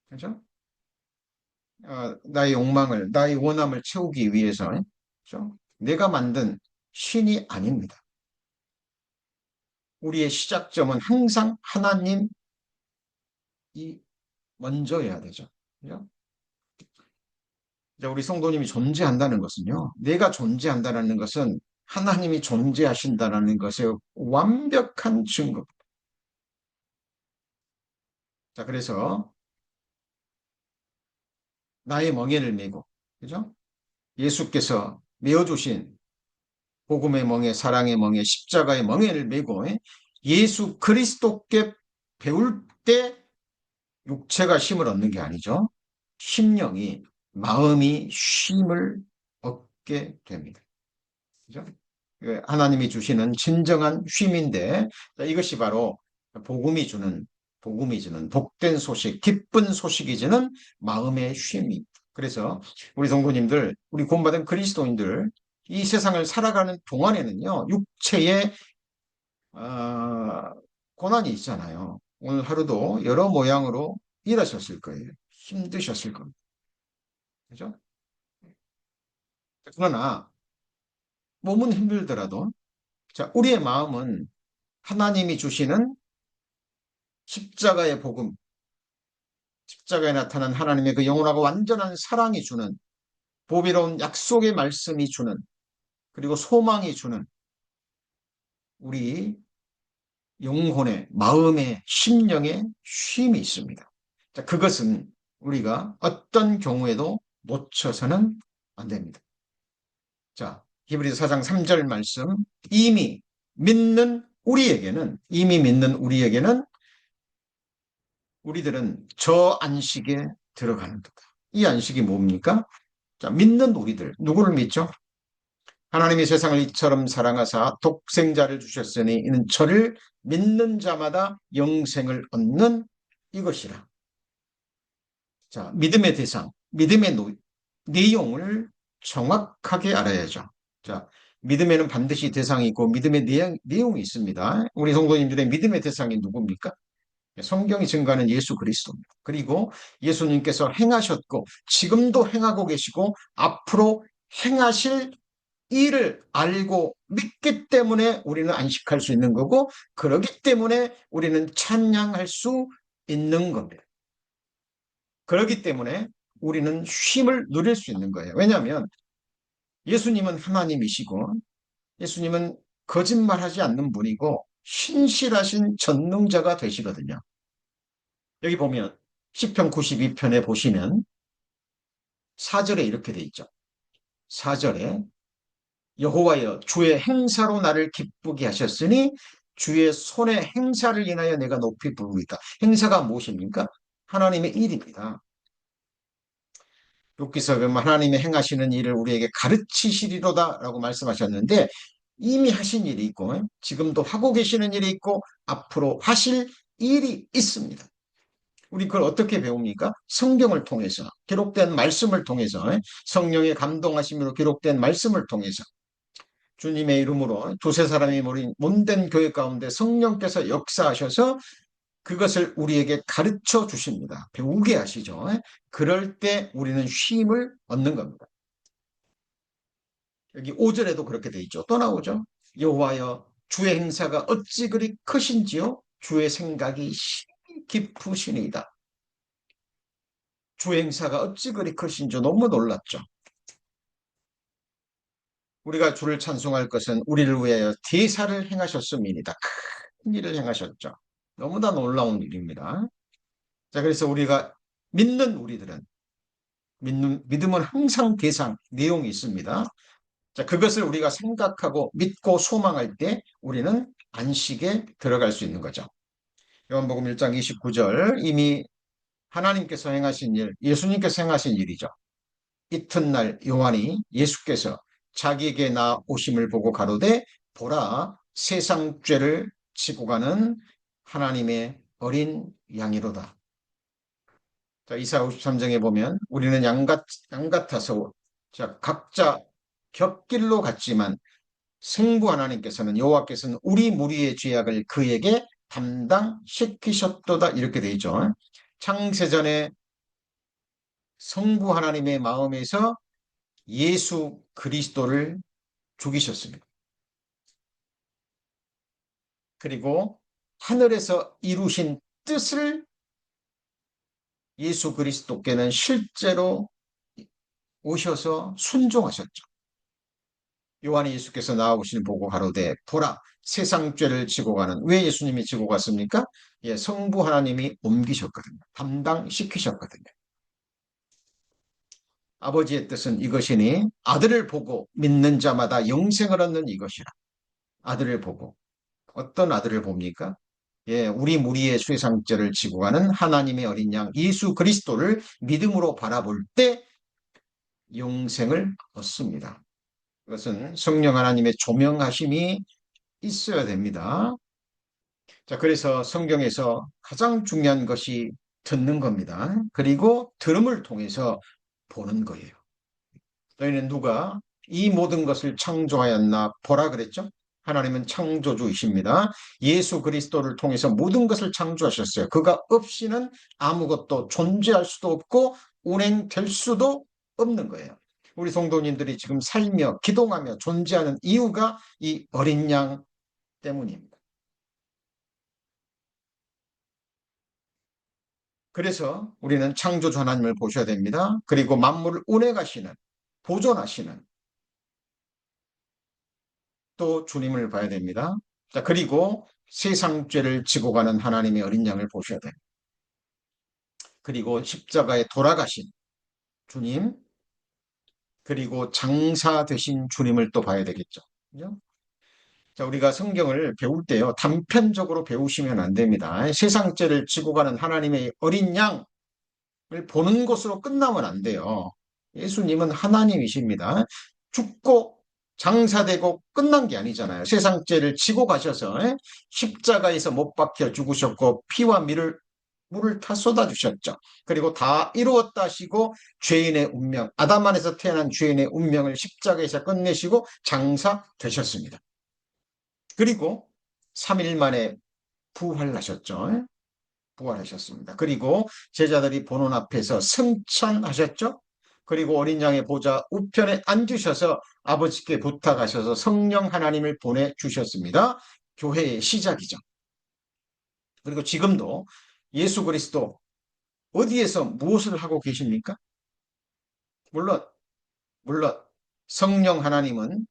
그죠? 나의 욕망을, 나의 원함을 채우기 위해서, 그죠? 내가 만든 신이 아닙니다. 우리의 시작점은 항상 하나님이 먼저여야 되죠. 그죠? 우리 성도님이 존재한다는 것은요, 내가 존재한다는 것은 하나님이 존재하신다는 것의 완벽한 증거. 자, 그래서 나의 멍에를 메고, 그죠? 예수께서 메어주신 복음의 멍에, 사랑의 멍에, 십자가의 멍에를 메고 예수 그리스도께 배울 때 육체가 쉼을 얻는 게 아니죠. 심령이, 마음이 쉼을 얻게 됩니다. 그죠? 하나님이 주시는 진정한 쉼인데 이것이 바로 복음이 주는 복된 소식, 기쁜 소식이 주는 마음의 쉼입니다. 그래서 우리 성도님들, 우리 구원받은 그리스도인들 이 세상을 살아가는 동안에는요, 육체의 고난이 있잖아요. 오늘 하루도 여러 모양으로 일하셨을 거예요. 힘드셨을 겁니다. 그죠? 그러나 몸은 힘들더라도 자, 우리의 마음은 하나님이 주시는 십자가의 복음, 십자가에 나타난 하나님의 그 영원하고 완전한 사랑이 주는 보배로운 약속의 말씀이 주는 그리고 소망이 주는 우리 영혼의 마음의 심령의 쉼이 있습니다. 자, 그것은 우리가 어떤 경우에도 놓쳐서는 안 됩니다. 자, 히브리서 4장 3절 말씀 이미 믿는 우리에게는 우리들은 저 안식에 들어가는 거다. 이 안식이 뭡니까? 자, 믿는 우리들 누구를 믿죠? 하나님이 세상을 이처럼 사랑하사 독생자를 주셨으니 이는 저를 믿는 자마다 영생을 얻는 이것이라. 자, 믿음의 대상, 내용을 정확하게 알아야죠. 자, 믿음에는 반드시 대상이 있고 믿음의 내용이 있습니다. 우리 성도님들의 믿음의 대상이 누굽니까? 성경이 증거하는 예수 그리스도입니다. 그리고 예수님께서 행하셨고 지금도 행하고 계시고 앞으로 행하실 이를 알고 믿기 때문에 우리는 안식할 수 있는 거고 그러기 때문에 우리는 찬양할 수 있는 겁니다. 그렇기 때문에 우리는 쉼을 누릴 수 있는 거예요. 왜냐하면 예수님은 하나님이시고 예수님은 거짓말하지 않는 분이고 신실하신 전능자가 되시거든요. 여기 보면 시편 92편에 보시면 4절에 이렇게 돼 있죠. 4절에 여호와여 주의 행사로 나를 기쁘게 하셨으니 주의 손의 행사를 인하여 내가 높이 부르리다. 행사가 무엇입니까? 하나님의 일입니다. 여기서 하나님의 행하시는 일을 우리에게 가르치시리로다 라고 말씀하셨는데 이미 하신 일이 있고 지금도 하고 계시는 일이 있고 앞으로 하실 일이 있습니다. 우리 그걸 어떻게 배웁니까? 성경을 통해서 기록된 말씀을 통해서 성령의 감동하심으로 기록된 말씀을 통해서 주님의 이름으로 두세 사람이 모인 몸된 교회 가운데 성령께서 역사하셔서 그것을 우리에게 가르쳐 주십니다. 배우게 하시죠. 그럴 때 우리는 쉼을 얻는 겁니다. 여기 5절에도 그렇게 돼 있죠. 또 나오죠. 여호와여 주의 행사가 어찌 그리 크신지요? 주의 생각이 심히 깊으시니이다. 주의 행사가 어찌 그리 크신지 너무 놀랐죠. 우리가 주를 찬송할 것은 우리를 위하여 대사를 행하셨음이니이다. 큰 일을 행하셨죠. 너무나 놀라운 일입니다. 자, 그래서 우리가 믿는 우리들은 믿음은 항상 대상, 내용이 있습니다. 자, 그것을 우리가 생각하고 믿고 소망할 때 우리는 안식에 들어갈 수 있는 거죠. 요한복음 1장 29절 이미 하나님께서 행하신 일, 예수님께서 행하신 일이죠. 이튿날 요한이 예수께서 자기에게 나오심을 보고 가로되 보라 세상 죄를 지고 가는 하나님의 어린 양이로다. 자, 이사야 53장에 보면 우리는 양 같아서 자, 각자 곁길로 갔지만 성부 하나님께서는 여호와께서는 우리 무리의 죄악을 그에게 담당시키셨도다 이렇게 되어 있죠. 창세전에 성부 하나님의 마음에서 예수 그리스도를 죽이셨습니다. 그리고 하늘에서 이루신 뜻을 예수 그리스도께는 실제로 오셔서 순종하셨죠. 요한이 예수께서 나와보시는 보고 가로되 보라 세상 죄를 지고 가는 왜 예수님이 지고 갔습니까? 예, 성부 하나님이 옮기셨거든요. 담당시키셨거든요. 아버지의 뜻은 이것이니 아들을 보고 믿는 자마다 영생을 얻는 이것이라. 아들을 보고 어떤 아들을 봅니까? 예, 우리 무리의 쇠상죄를 지고 가는 하나님의 어린 양 예수 그리스도를 믿음으로 바라볼 때 영생을 얻습니다. 그것은 성령 하나님의 조명하심이 있어야 됩니다. 자, 그래서 성경에서 가장 중요한 것이 듣는 겁니다. 그리고 들음을 통해서 보는 거예요. 너희는 누가 이 모든 것을 창조하였나 보라 그랬죠? 하나님은 창조주이십니다. 예수 그리스도를 통해서 모든 것을 창조하셨어요. 그가 없이는 아무것도 존재할 수도 없고 운행될 수도 없는 거예요. 우리 성도님들이 지금 살며 기동하며 존재하는 이유가 이 어린 양 때문입니다. 그래서 우리는 창조주 하나님을 보셔야 됩니다. 그리고 만물을 운행하시는, 보존하시는 또 주님을 봐야 됩니다. 자, 그리고 세상 죄를 지고 가는 하나님의 어린 양을 보셔야 됩니다. 그리고 십자가에 돌아가신 주님, 그리고 장사 되신 주님을 또 봐야 되겠죠. 그죠? 자, 우리가 성경을 배울 때요, 단편적으로 배우시면 안 됩니다. 세상 죄를 지고 가는 하나님의 어린 양을 보는 것으로 끝나면 안 돼요. 예수님은 하나님이십니다. 죽고 장사되고 끝난 게 아니잖아요. 세상 죄를 지고 가셔서 십자가에서 못 박혀 죽으셨고 피와 물을 다 쏟아주셨죠. 그리고 다 이루었다 하시고 죄인의 운명, 아담 안에서 태어난 죄인의 운명을 십자가에서 끝내시고 장사되셨습니다. 그리고 3일 만에 부활하셨죠. 부활하셨습니다. 그리고 제자들이 보는 앞에서 승천하셨죠. 그리고 어린 양의 보좌 우편에 앉으셔서 아버지께 부탁하셔서 성령 하나님을 보내주셨습니다. 교회의 시작이죠. 그리고 지금도 예수 그리스도 어디에서 무엇을 하고 계십니까? 물론, 물론 성령 하나님은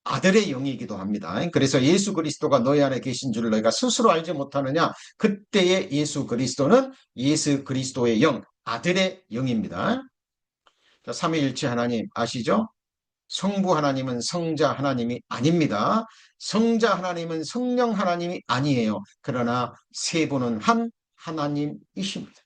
아들의 영이기도 합니다. 그래서 예수 그리스도가 너희 안에 계신 줄 너희가 스스로 알지 못하느냐? 그때의 예수 그리스도는 예수 그리스도의 영, 아들의 영입니다. 삼위일체 하나님 아시죠? 성부 하나님은 성자 하나님이 아닙니다. 성자 하나님은 성령 하나님이 아니에요. 그러나 세 분은 한 하나님이십니다.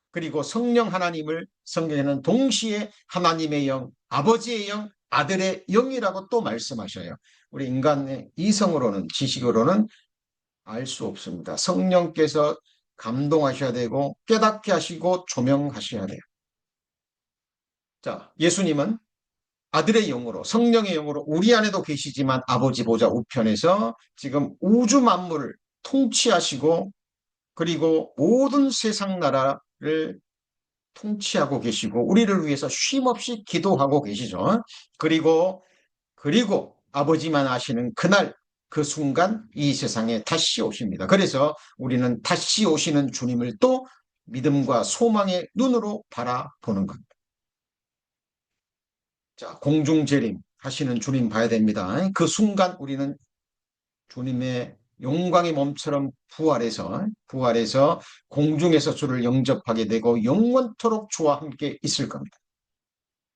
그리고 성령 하나님을 성경에는 동시에 하나님의 영, 아버지의 영, 아들의 영이라고 또 말씀하셔요. 우리 인간의 이성으로는, 지식으로는 알 수 없습니다. 성령께서 감동하셔야 되고 깨닫게 하시고 조명하셔야 돼요. 자, 예수님은 아들의 영으로, 성령의 영으로 우리 안에도 계시지만 아버지 보좌 우편에서 지금 우주 만물을 통치하시고 그리고 모든 세상 나라를 통치하고 계시고 우리를 위해서 쉼없이 기도하고 계시죠. 그리고 아버지만 아시는 그날 그 순간 이 세상에 다시 오십니다. 그래서 우리는 다시 오시는 주님을 또 믿음과 소망의 눈으로 바라보는 겁니다. 자, 공중재림 하시는 주님 봐야 됩니다. 그 순간 우리는 주님의 영광의 몸처럼 부활해서 공중에서 주를 영접하게 되고 영원토록 주와 함께 있을 겁니다.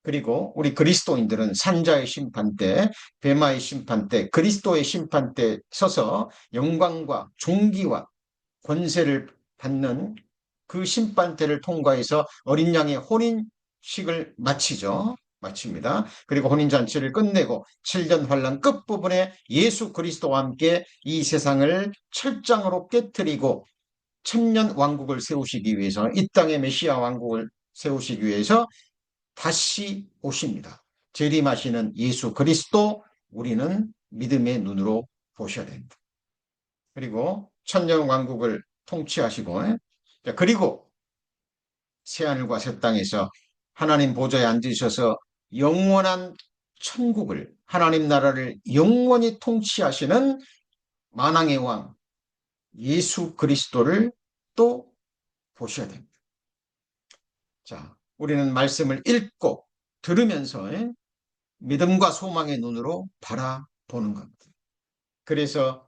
그리고 우리 그리스도인들은 산자의 심판 때, 베마의 심판 때, 그리스도의 심판 때 서서 영광과 존귀와 권세를 받는 그 심판대를 통과해서 어린 양의 혼인식을 마칩니다. 그리고 혼인잔치를 끝내고 7년 환란 끝부분에 예수 그리스도와 함께 이 세상을 철장으로 깨뜨리고 천년 왕국을 세우시기 위해서 이 땅의 메시아 왕국을 세우시기 위해서 다시 오십니다. 재림하시는 예수 그리스도 우리는 믿음의 눈으로 보셔야 됩니다. 그리고 천년 왕국을 통치하시고 그리고 새하늘과 새 땅에서 하나님 보좌에 앉으셔서 영원한 천국을 하나님 나라를 영원히 통치하시는 만왕의 왕 예수 그리스도를 또 보셔야 됩니다. 자, 우리는 말씀을 읽고 들으면서 믿음과 소망의 눈으로 바라보는 겁니다. 그래서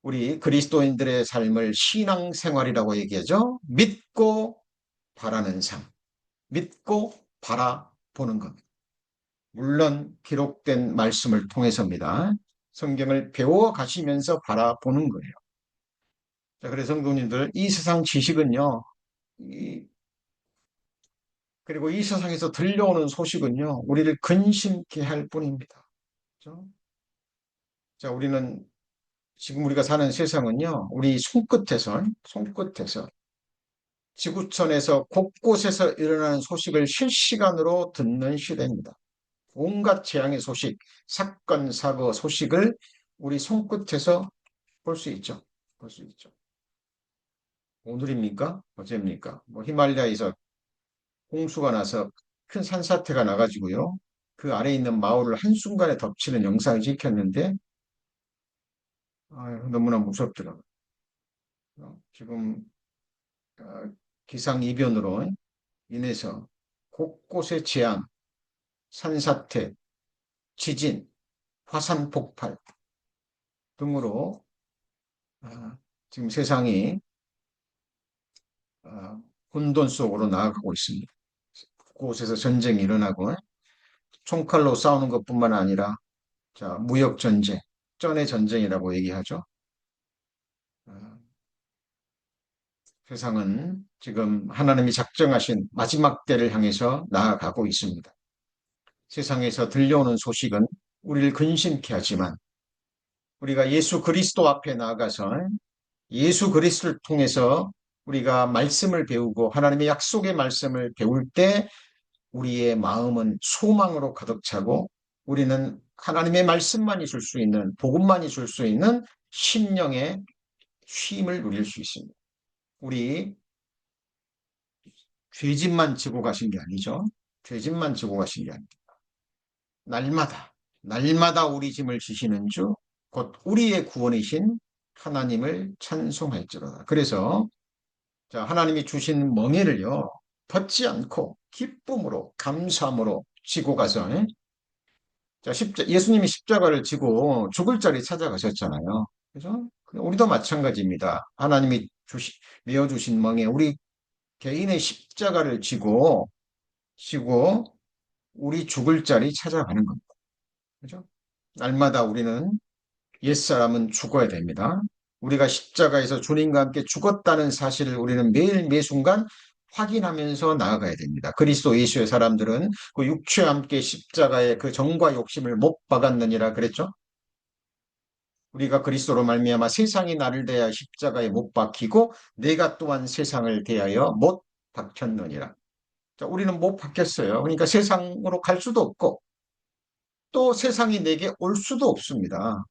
우리 그리스도인들의 삶을 신앙생활이라고 얘기하죠. 믿고 바라는 삶, 믿고 바라보는 겁니다. 물론 기록된 말씀을 통해서입니다. 성경을 배워 가시면서 바라보는 거예요. 자, 그래서 성도님들, 이 세상 지식은요, 그리고 이 세상에서 들려오는 소식은요, 우리를 근심케 할 뿐입니다. 그렇죠? 자, 지금 우리가 사는 세상은요, 우리 손끝에서 지구촌에서 곳곳에서 일어나는 소식을 실시간으로 듣는 시대입니다. 온갖 재앙의 소식, 사건, 사고 소식을 우리 손끝에서 볼 수 있죠. 볼 수 있죠. 오늘입니까? 어제입니까? 뭐 히말라야에서 홍수가 나서 큰 산사태가 나가지고요. 그 아래에 있는 마을을 한순간에 덮치는 영상이 찍혔는데, 아유, 너무나 무섭더라고요. 지금 어, 기상이변으로 인해서 곳곳에 재앙, 산사태, 지진, 화산 폭발 등으로 지금 세상이 혼돈 속으로 나아가고 있습니다. 곳곳에서 전쟁이 일어나고 총칼로 싸우는 것뿐만 아니라 무역 전쟁, 전의 전쟁이라고 얘기하죠. 어, 세상은 지금 하나님이 작정하신 마지막 때를 향해서 나아가고 있습니다. 세상에서 들려오는 소식은 우리를 근심케 하지만 우리가 예수 그리스도 앞에 나아가서 예수 그리스도를 통해서 우리가 말씀을 배우고 하나님의 약속의 말씀을 배울 때 우리의 마음은 소망으로 가득 차고 우리는 하나님의 말씀만이 줄 수 있는 복음만이 줄 수 있는 심령의 쉼을 누릴 수 있습니다. 우리 죄짐만 지고 가신 게 아니죠. 죄짐만 지고 가신 게 아닙니다. 날마다 우리 짐을 지시는 주, 곧 우리의 구원이신 하나님을 찬송할지로다. 그래서 하나님이 주신 멍에를요, 벗지 않고 기쁨으로, 감사함으로 지고 가서, 예수님이 십자가를 지고 죽을 자리 찾아가셨잖아요. 그래서 우리도 마찬가지입니다. 하나님이 메어주신 멍에 우리 개인의 십자가를 지고 우리 죽을 자리 찾아가는 겁니다. 그죠? 날마다 우리는 옛사람은 죽어야 됩니다. 우리가 십자가에서 주님과 함께 죽었다는 사실을 우리는 매일 매순간 확인하면서 나아가야 됩니다. 그리스도 예수의 사람들은 그 육체와 함께 십자가의 그 정과 욕심을 못 박았느니라 그랬죠. 우리가 그리스도로 말미암아 세상이 나를 대하여 십자가에 못 박히고 내가 또한 세상을 대하여 못 박혔느니라. 우리는 못 박혔어요. 그러니까 세상으로 갈 수도 없고 또 세상이 내게 올 수도 없습니다.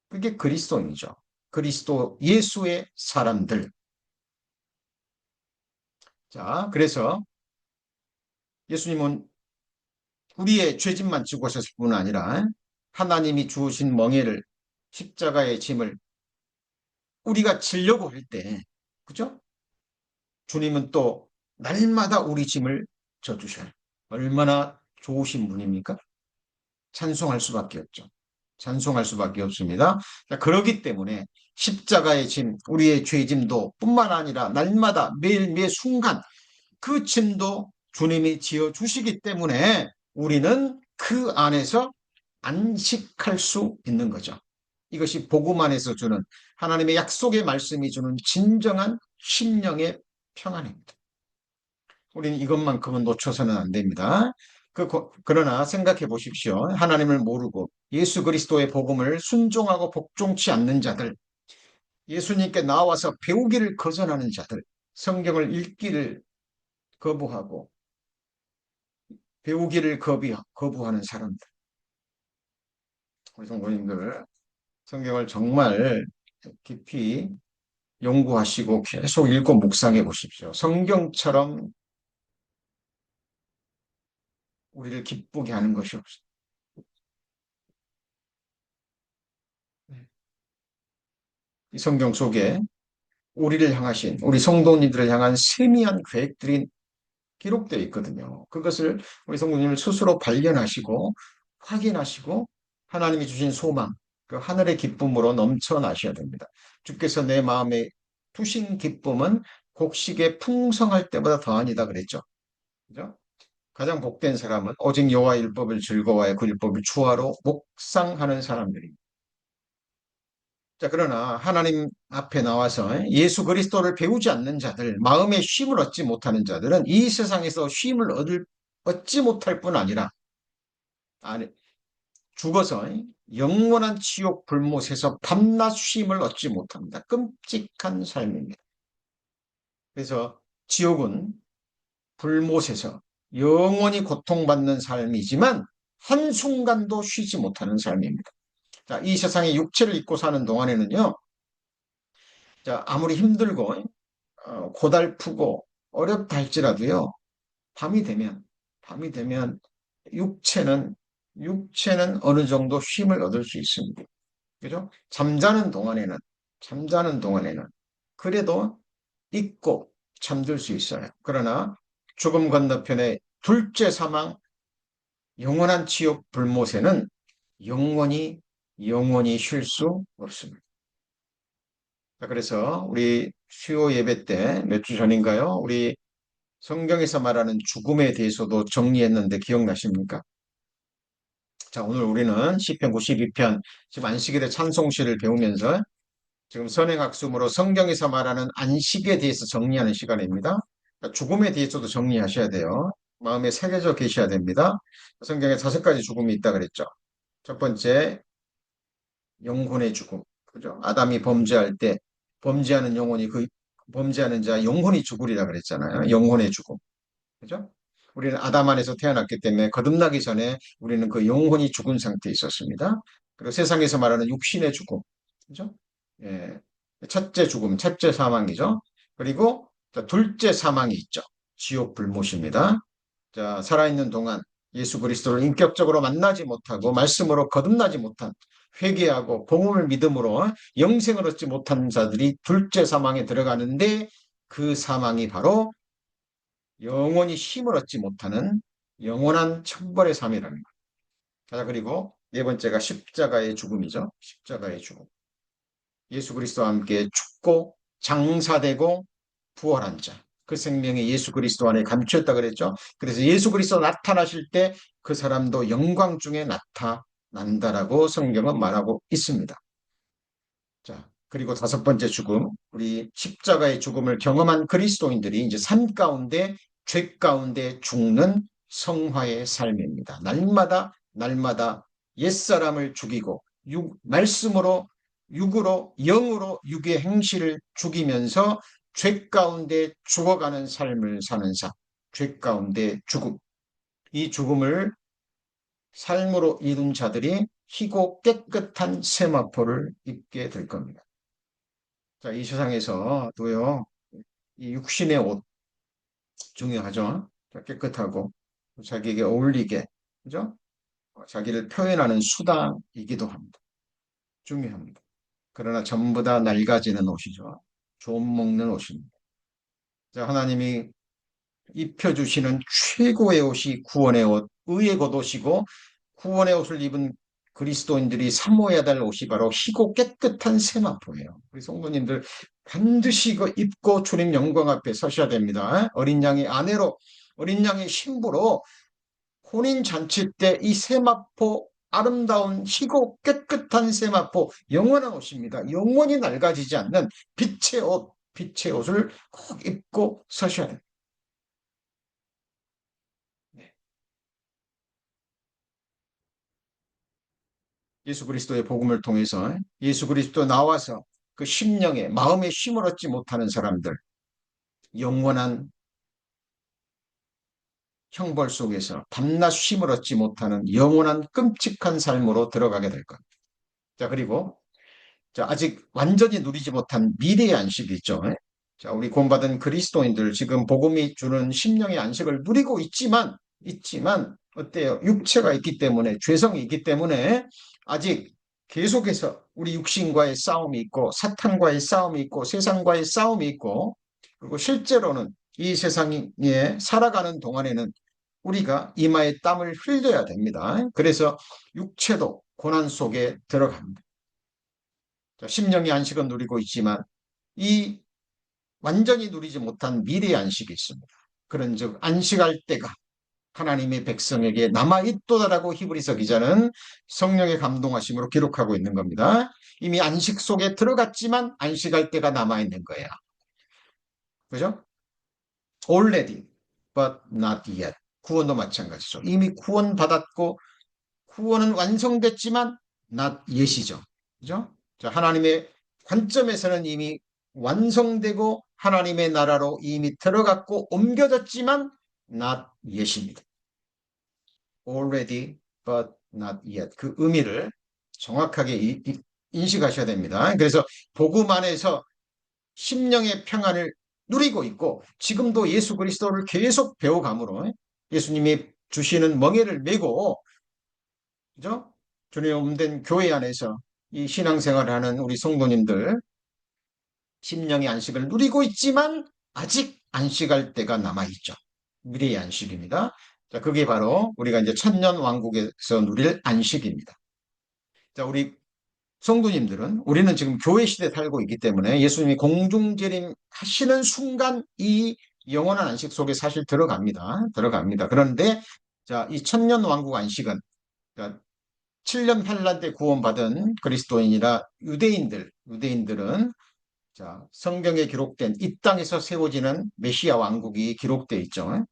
그게 그리스도인이죠. 그리스도 예수의 사람들. 그래서 예수님은 우리의 죄짐만 지고 오셨을 뿐 아니라 하나님이 주신 멍에를 십자가의 짐을 우리가 지려고 할 때, 그죠? 주님은 또 날마다 우리 짐을 져주셔요. 얼마나 좋으신 분입니까? 찬송할 수밖에 없죠. 찬송할 수밖에 없습니다. 그렇기 때문에 십자가의 짐, 우리의 죄짐도 뿐만 아니라 날마다 매일 매 순간 그 짐도 주님이 지어 주시기 때문에 우리는 그 안에서 안식할 수 있는 거죠. 이것이 복음 안에서 주는 하나님의 약속의 말씀이 주는 진정한 심령의 평안입니다. 우리는 이것만큼은 놓쳐서는 안 됩니다. 그러나 생각해 보십시오. 하나님을 모르고 예수 그리스도의 복음을 순종하고 복종치 않는 자들, 예수님께 나와서 배우기를 거절하는 자들, 성경을 읽기를 거부하고 배우기를 거부하는 사람들. 우리 성도님들, 성경을 정말 깊이 연구하시고 계속 읽고 묵상해 보십시오. 성경처럼 우리를 기쁘게 하는 것이 없습니다. 이 성경 속에 우리를 향하신, 우리 성도님들을 향한 세미한 계획들이 기록되어 있거든요. 그것을 우리 성도님을 스스로 발견하시고 확인하시고 하나님이 주신 소망, 그 하늘의 기쁨으로 넘쳐나셔야 됩니다. 주께서 내 마음에 두신 기쁨은 곡식의 풍성할 때보다 더하니다 그랬죠. 그죠? 가장 복된 사람은 오직 여호와 율법을 즐거워하여 그 율법을 주하로 묵상하는 사람들입니다. 그러나 하나님 앞에 나와서 예수 그리스도를 배우지 않는 자들, 마음의 쉼을 얻지 못하는 자들은 이 세상에서 쉼을 얻지 못할 뿐 아니라 죽어서 영원한 지옥 불못에서 밤낮 쉼을 얻지 못합니다. 끔찍한 삶입니다. 그래서 지옥은 불못에서 영원히 고통받는 삶이지만 한순간도 쉬지 못하는 삶입니다. 이 세상에 육체를 입고 사는 동안에는요, 아무리 힘들고 고달프고 어렵다 할지라도요, 밤이 되면 밤이 되면 육체는 육체는 어느 정도 쉼을 얻을 수 있습니다. 그죠? 잠자는 동안에는 그래도 잊고 잠들 수 있어요. 그러나 죽음 건너편에 둘째 사망, 영원한 지옥 불못에는 영원히 영원히 쉴 수 없습니다. 자, 그래서 우리 수요 예배 때 몇 주 전인가요? 우리 성경에서 말하는 죽음에 대해서도 정리했는데 기억나십니까? 자, 오늘 우리는 시편 92편, 지금 안식일의 찬송시를 배우면서 지금 선행학습으로 성경에서 말하는 안식에 대해서 정리하는 시간입니다. 그러니까 죽음에 대해서도 정리하셔야 돼요. 마음에 새겨져 계셔야 됩니다. 성경에 5가지 죽음이 있다 그랬죠. 첫 번째, 영혼의 죽음. 그죠? 아담이 범죄할 때 범죄하는 영혼이 그 범죄하는 자 영혼이 죽으리라 그랬잖아요. 영혼의 죽음. 그죠? 우리는 아담 안에서 태어났기 때문에 거듭나기 전에 우리는 그 영혼이 죽은 상태에 있었습니다. 그리고 세상에서 말하는 육신의 죽음. 그죠? 예. 첫째 죽음, 첫째 사망이죠. 그리고 자, 둘째 사망이 있죠. 지옥 불못입니다. 자, 살아있는 동안 예수 그리스도를 인격적으로 만나지 못하고 말씀으로 거듭나지 못한 회개하고 복음을 믿음으로 영생을 얻지 못한 자들이 둘째 사망에 들어가는데 그 사망이 바로 영원히 힘을 얻지 못하는 영원한 천벌의 삶이라는 것. 자, 그리고 네 번째가 십자가의 죽음이죠. 십자가의 죽음. 예수 그리스도와 함께 죽고 장사되고 부활한 자. 그 생명이 예수 그리스도 안에 감추었다 그랬죠. 그래서 예수 그리스도 나타나실 때 그 사람도 영광 중에 나타난다라고 성경은 말하고 있습니다. 자, 그리고 5번째 죽음, 우리 십자가의 죽음을 경험한 그리스도인들이 이제 삶 가운데, 죄 가운데 죽는 성화의 삶입니다. 날마다 옛사람을 죽이고, 말씀으로, 육으로, 영으로 육의 행실을 죽이면서 죄 가운데 죽어가는 삶을 사는 삶, 죄 가운데 죽음. 이 죽음을 삶으로 이룬 자들이 희고 깨끗한 세마포를 입게 될 겁니다. 자, 이 세상에서도요, 이 육신의 옷 중요하죠. 자, 깨끗하고 자기에게 어울리게, 그죠? 자기를 표현하는 수단이기도 합니다. 중요합니다. 그러나 전부 다 낡아지는 옷이죠. 좀 먹는 옷입니다. 자, 하나님이 입혀주시는 최고의 옷이 구원의 옷, 의의 겉옷이고 구원의 옷을 입은 그리스도인들이 사모해야 될 옷이 바로 희고 깨끗한 세마포예요. 우리 성도님들 반드시 이거 입고 주님 영광 앞에 서셔야 됩니다. 어린 양의 아내로, 어린 양의 신부로 혼인 잔치 때 이 세마포 아름다운 희고 깨끗한 세마포 영원한 옷입니다. 영원히 낡아지지 않는 빛의 옷을 꼭 입고 서셔야 됩니다. 예수 그리스도의 복음을 통해서 예수 그리스도 나와서 그 심령에 마음에 쉼을 얻지 못하는 사람들 영원한 형벌 속에서 밤낮 쉼을 얻지 못하는 영원한 끔찍한 삶으로 들어가게 될 겁니다. 자, 그리고 자, 아직 완전히 누리지 못한 미래의 안식이 있죠. 자, 우리 구원받은 그리스도인들 지금 복음이 주는 심령의 안식을 누리고 있지만 어때요? 육체가 있기 때문에 죄성이 있기 때문에 아직 계속해서 우리 육신과의 싸움이 있고 사탄과의 싸움이 있고 세상과의 싸움이 있고 그리고 실제로는 이 세상에 살아가는 동안에는 우리가 이마에 땀을 흘려야 됩니다. 그래서 육체도 고난 속에 들어갑니다. 심령의 안식은 누리고 있지만 이 완전히 누리지 못한 미래의 안식이 있습니다. 그런즉 안식할 때가 하나님의 백성에게 남아있도다라고 히브리서 기자는 성령의 감동하심으로 기록하고 있는 겁니다. 이미 안식 속에 들어갔지만 안식할 때가 남아있는 거예요. 그죠? Already, but not yet. 구원도 마찬가지죠. 이미 구원받았고 구원은 완성됐지만 not yet이죠. 그죠? 자, 하나님의 관점에서는 이미 완성되고 하나님의 나라로 이미 들어갔고 옮겨졌지만 not yet입니다. Already but not yet. 그 의미를 정확하게 인식하셔야 됩니다. 그래서 복음 안에서 심령의 평안을 누리고 있고 지금도 예수 그리스도를 계속 배워감으로 예수님이 주시는 멍에를 메고, 그죠? 주님 없는 교회 안에서 이 신앙생활을 하는 우리 성도님들, 심령의 안식을 누리고 있지만 아직 안식할 때가 남아있죠. 미래의 안식입니다. 자, 그게 바로 우리가 이제 천년 왕국에서 누릴 안식입니다. 자, 우리 성도님들은 우리는 지금 교회 시대에 살고 있기 때문에 예수님이 공중재림 하시는 순간 이 영원한 안식 속에 사실 들어갑니다. 들어갑니다. 그런데 자, 이 천년 왕국 안식은 7년 환란 때 구원받은 그리스도인이라 유대인들은 자, 성경에 기록된 이 땅에서 세워지는 메시아 왕국이 기록되어 있죠.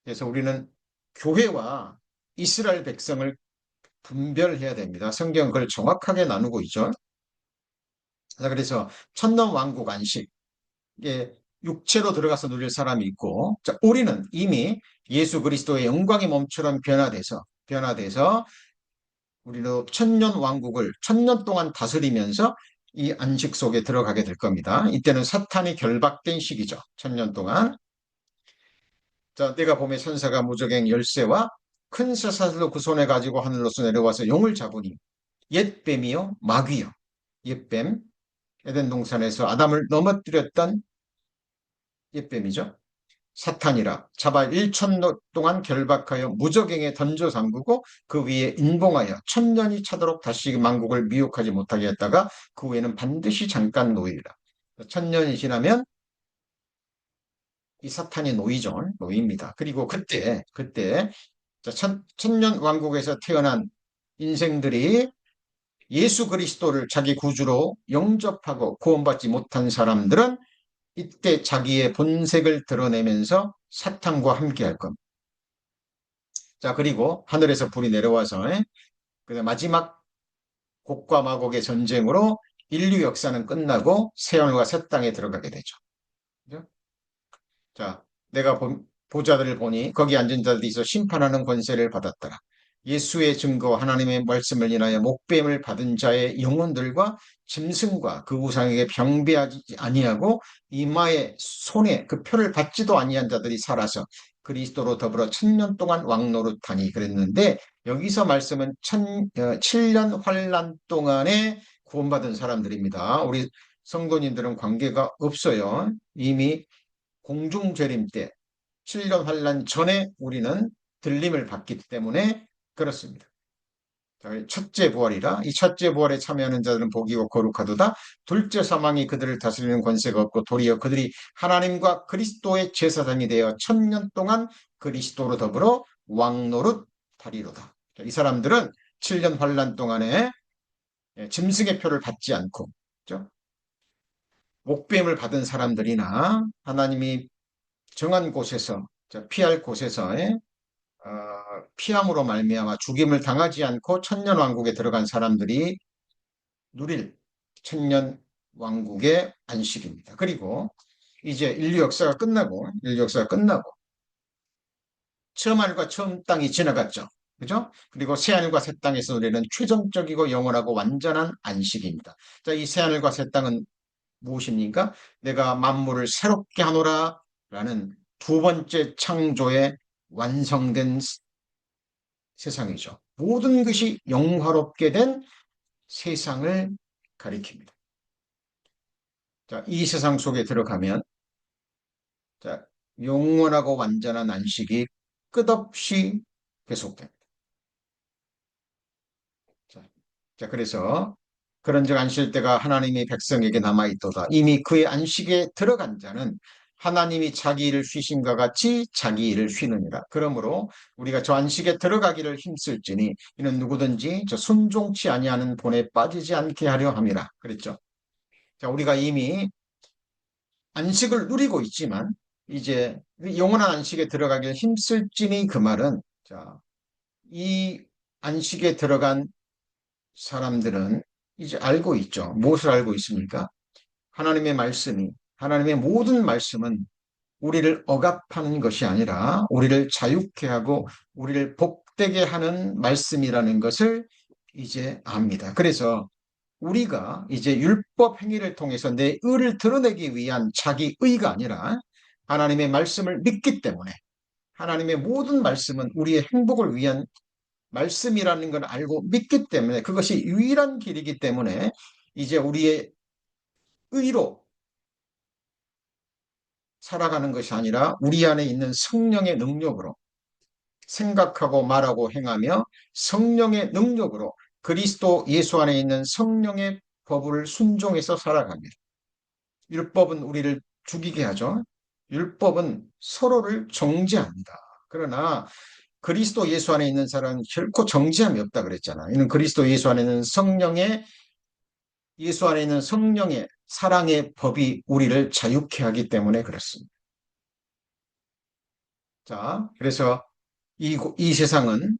그래서 우리는 교회와 이스라엘 백성을 분별해야 됩니다. 성경은 그걸 정확하게 나누고 있죠. 자, 그래서 천년 왕국 안식에 육체로 들어가서 누릴 사람이 있고, 자, 우리는 이미 예수 그리스도의 영광의 몸처럼 변화돼서 우리도 천년 왕국을 천년 동안 다스리면서 이 안식 속에 들어가게 될 겁니다. 이때는 사탄이 결박된 시기죠. 천년 동안. 자, 내가 봄에 천사가 무저갱 열쇠와 큰 쇠사슬로 그 손에 가지고 하늘로서 내려와서 용을 잡으니 옛뱀이요 마귀요. 옛뱀, 에덴 동산에서 아담을 넘어뜨렸던 옛뱀이죠. 사탄이라 잡아 1천 동안 결박하여 무저갱에 던져 잠그고 그 위에 인봉하여 천년이 차도록 다시 만국을 미혹하지 못하게 했다가 그 후에는 반드시 잠깐 놓이리라. 천년이 지나면 이 사탄이 놓이죠. 놓입니다. 그리고 그때 천년 왕국에서 태어난 인생들이 예수 그리스도를 자기 구주로 영접하고 구원받지 못한 사람들은 이때 자기의 본색을 드러내면서 사탄과 함께 할 겁니다. 자, 그리고 하늘에서 불이 내려와서 그 마지막 곡과 마곡의 전쟁으로 인류 역사는 끝나고 새하늘과 새 땅에 들어가게 되죠. 그죠? 자, 내가 보자들을 보니 거기 앉은 자들이 있어 심판하는 권세를 받았더라. 예수의 증거 하나님의 말씀을 인하여 목배임을 받은 자의 영혼들과 짐승과 그 우상에게 병배하지 아니하고 이마에 손에 그 표를 받지도 아니한 자들이 살아서 그리스도로 더불어 천년 동안 왕노릇하니 그랬는데 여기서 말씀은 7년 환란 동안에 구원받은 사람들입니다. 우리 성도님들은 관계가 없어요. 이미 공중재림 때 7년 환란 전에 우리는 들림을 받기 때문에 그렇습니다. 첫째 부활이라 이 첫째 부활에 참여하는 자들은 복이고 거룩하도다. 둘째 사망이 그들을 다스리는 권세가 없고 도리어 그들이 하나님과 그리스도의 제사장이 되어 천년 동안 그리스도로 더불어 왕노릇 하리로다. 이 사람들은 7년 환란 동안에 짐승의 표를 받지 않고 그렇죠? 목배임을 받은 사람들이나 하나님이 정한 곳에서 피할 곳에서 피함으로 말미암아 죽임을 당하지 않고 천년 왕국에 들어간 사람들이 누릴 천년 왕국의 안식입니다. 그리고 이제 인류 역사가 끝나고 처음 하늘과 처음 땅이 지나갔죠. 그죠? 그리고 새 하늘과 새 땅에서 누리는 최종적이고 영원하고 완전한 안식입니다. 자, 이 새 하늘과 새 땅은 무엇입니까? 내가 만물을 새롭게 하노라 라는 두 번째 창조의 완성된 세상이죠. 모든 것이 영화롭게 된 세상을 가리킵니다. 자, 이 세상 속에 들어가면 자, 영원하고 완전한 안식이 끝없이 계속됩니다. 그래서 그런즉 안쉴 때가 하나님이 백성에게 남아있도다. 이미 그의 안식에 들어간 자는 하나님이 자기 일을 쉬신과 같이 자기 일을 쉬느니라. 그러므로 우리가 저 안식에 들어가기를 힘쓸지니 이는 누구든지 저 순종치 아니하는 본에 빠지지 않게 하려 함이라. 그랬죠. 자, 우리가 이미 안식을 누리고 있지만 이제 영원한 안식에 들어가기를 힘쓸지니 그 말은 자, 이 안식에 들어간 사람들은 이제 알고 있죠. 무엇을 알고 있습니까? 하나님의 모든 말씀은 우리를 억압하는 것이 아니라 우리를 자유케 하고 우리를 복되게 하는 말씀이라는 것을 이제 압니다. 그래서 우리가 이제 율법 행위를 통해서 내 의를 드러내기 위한 자기 의가 아니라 하나님의 말씀을 믿기 때문에 하나님의 모든 말씀은 우리의 행복을 위한 말씀이라는 걸 알고 믿기 때문에 그것이 유일한 길이기 때문에 이제 우리의 의로 살아가는 것이 아니라 우리 안에 있는 성령의 능력으로 생각하고 말하고 행하며 성령의 능력으로 그리스도 예수 안에 있는 성령의 법을 순종해서 살아갑니다. 율법은 우리를 죽이게 하죠. 율법은 서로를 정죄합니다. 그러나 그리스도 예수 안에 있는 사람은 결코 정죄함이 없다 그랬잖아. 이는 그리스도 예수 안에 있는 예수 안에 있는 성령의 사랑의 법이 우리를 자유케 하기 때문에 그렇습니다. 자, 그래서 이 세상은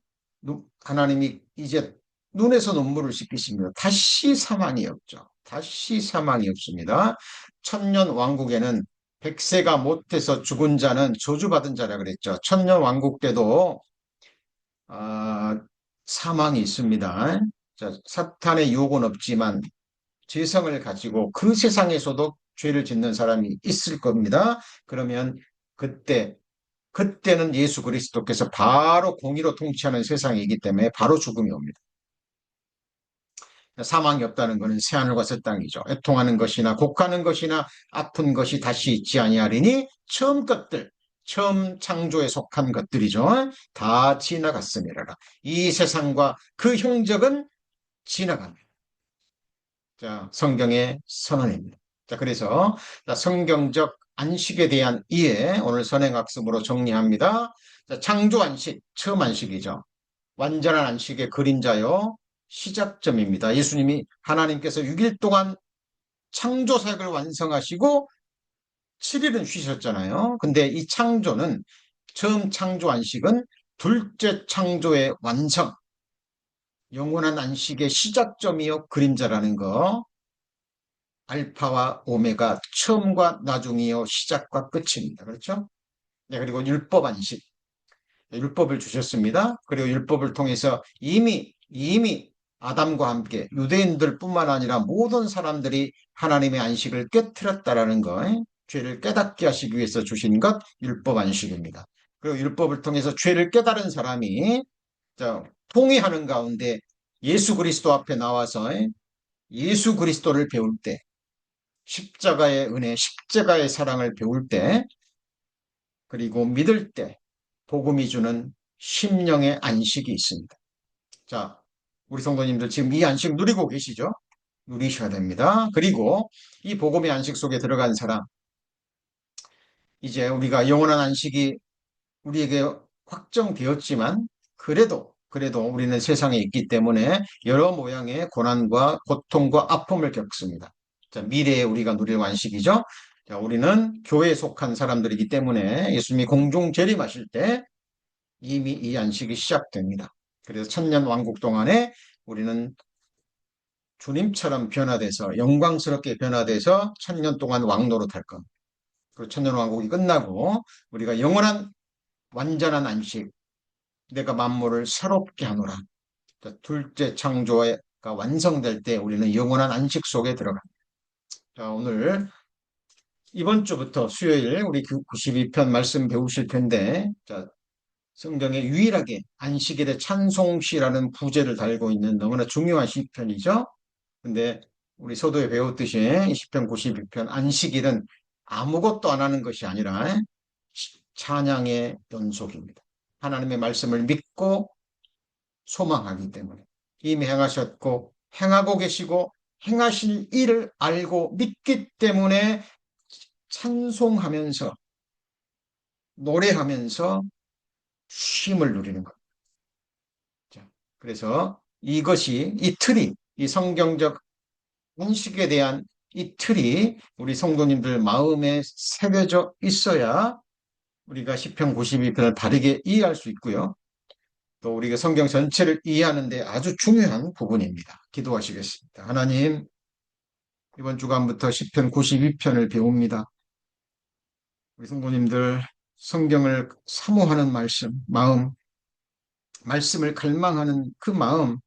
하나님이 이제 눈에서 눈물을 씻기십니다. 다시 사망이 없죠. 다시 사망이 없습니다. 천년 왕국에는 백세가 못해서 죽은 자는 저주받은 자라 그랬죠. 천년 왕국 때도 아, 사망이 있습니다. 자, 사탄의 유혹은 없지만 죄성을 가지고 그 세상에서도 죄를 짓는 사람이 있을 겁니다. 그러면 그때 그때는 예수 그리스도께서 바로 공의로 통치하는 세상이기 때문에 바로 죽음이 옵니다. 사망이 없다는 것은 새하늘과 새 땅이죠. 애통하는 것이나 곡하는 것이나 아픈 것이 다시 있지 아니하리니 처음 것들, 처음 창조에 속한 것들이죠. 다 지나갔음이라. 이 세상과 그 형적은 지나갑니다. 자, 성경의 선언입니다. 자, 그래서 성경적 안식에 대한 이해 오늘 선행학습으로 정리합니다. 자, 창조 안식, 처음 안식이죠. 완전한 안식의 그림자요. 시작점입니다. 예수님이 하나님께서 6일 동안 창조 사역을 완성하시고 7일은 쉬셨잖아요. 근데 이 창조는 처음 창조 안식은 둘째 창조의 완성, 영원한 안식의 시작점이요 그림자라는 거. 알파와 오메가, 처음과 나중이요 시작과 끝입니다. 그렇죠? 네, 그리고 율법 안식. 율법을 주셨습니다. 그리고 율법을 통해서 이미 아담과 함께 유대인들뿐만 아니라 모든 사람들이 하나님의 안식을 깨뜨렸다라는 거, 죄를 깨닫게 하시기 위해서 주신 것 율법 안식입니다. 그리고 율법을 통해서 죄를 깨달은 사람이 자, 통회하는 가운데 예수 그리스도 앞에 나와서 예수 그리스도를 배울 때 십자가의 은혜, 십자가의 사랑을 배울 때 그리고 믿을 때 복음이 주는 심령의 안식이 있습니다. 자, 우리 성도님들 지금 이 안식 누리고 계시죠? 누리셔야 됩니다. 그리고 이 복음의 안식 속에 들어간 사람, 이제 우리가 영원한 안식이 우리에게 확정되었지만 그래도 우리는 세상에 있기 때문에 여러 모양의 고난과 고통과 아픔을 겪습니다. 자, 미래에 우리가 누릴 안식이죠. 자, 우리는 교회에 속한 사람들이기 때문에 예수님이 공중 재림하실 때 이미 이 안식이 시작됩니다. 그래서 천년 왕국 동안에 우리는 주님처럼 변화돼서 영광스럽게 변화돼서 천년 동안 왕노릇할 겁니다. 그리고 천년 왕국이 끝나고 우리가 영원한 완전한 안식, 내가 만물을 새롭게 하노라. 둘째 창조가 완성될 때 우리는 영원한 안식 속에 들어갑니다. 자, 오늘 이번 주부터 수요일 우리 92편 말씀 배우실 텐데, 자, 성경에 유일하게 안식일의 찬송시라는 부제를 달고 있는 너무나 중요한 시편이죠. 근데 우리 서도에 배웠듯이 이 시편 92편 안식일은 아무것도 안 하는 것이 아니라 찬양의 연속입니다. 하나님의 말씀을 믿고 소망하기 때문에 이미 행하셨고 행하고 계시고 행하실 일을 알고 믿기 때문에 찬송하면서 노래하면서 쉼을 누리는 겁니다. 자, 그래서 이것이 이 틀이 이 성경적 안식에 대한 이 틀이 우리 성도님들 마음에 새겨져 있어야 우리가 시편 92편을 바르게 이해할 수 있고요. 또 우리가 성경 전체를 이해하는 데 아주 중요한 부분입니다. 기도하시겠습니다. 하나님, 이번 주간부터 시편 92편을 배웁니다. 우리 성도님들 성경을 사모하는 말씀을 갈망하는 그 마음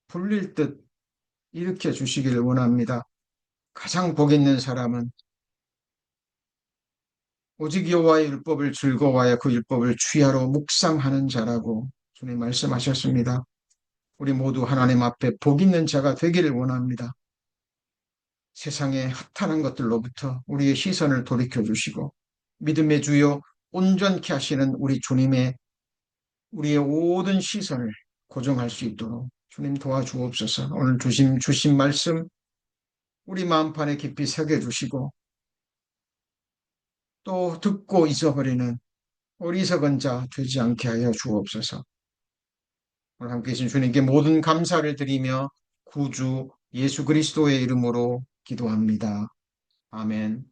불릴 듯 일으켜 주시기를 원합니다. 가장 복 있는 사람은 오직 여호와의 율법을 즐거워하여 그 율법을 취하로 묵상하는 자라고 주님 말씀하셨습니다. 우리 모두 하나님 앞에 복 있는 자가 되기를 원합니다. 세상의 허탄한 것들로부터 우리의 시선을 돌이켜 주시고 믿음의 주요 온전케 하시는 우리 주님의 우리의 모든 시선을 고정할 수 있도록 주님 도와주옵소서. 오늘 주신 말씀 우리 마음판에 깊이 새겨주시고 또 듣고 잊어버리는 어리석은 자 되지 않게 하여 주옵소서. 오늘 함께 계신 주님께 모든 감사를 드리며 구주 예수 그리스도의 이름으로 기도합니다. 아멘.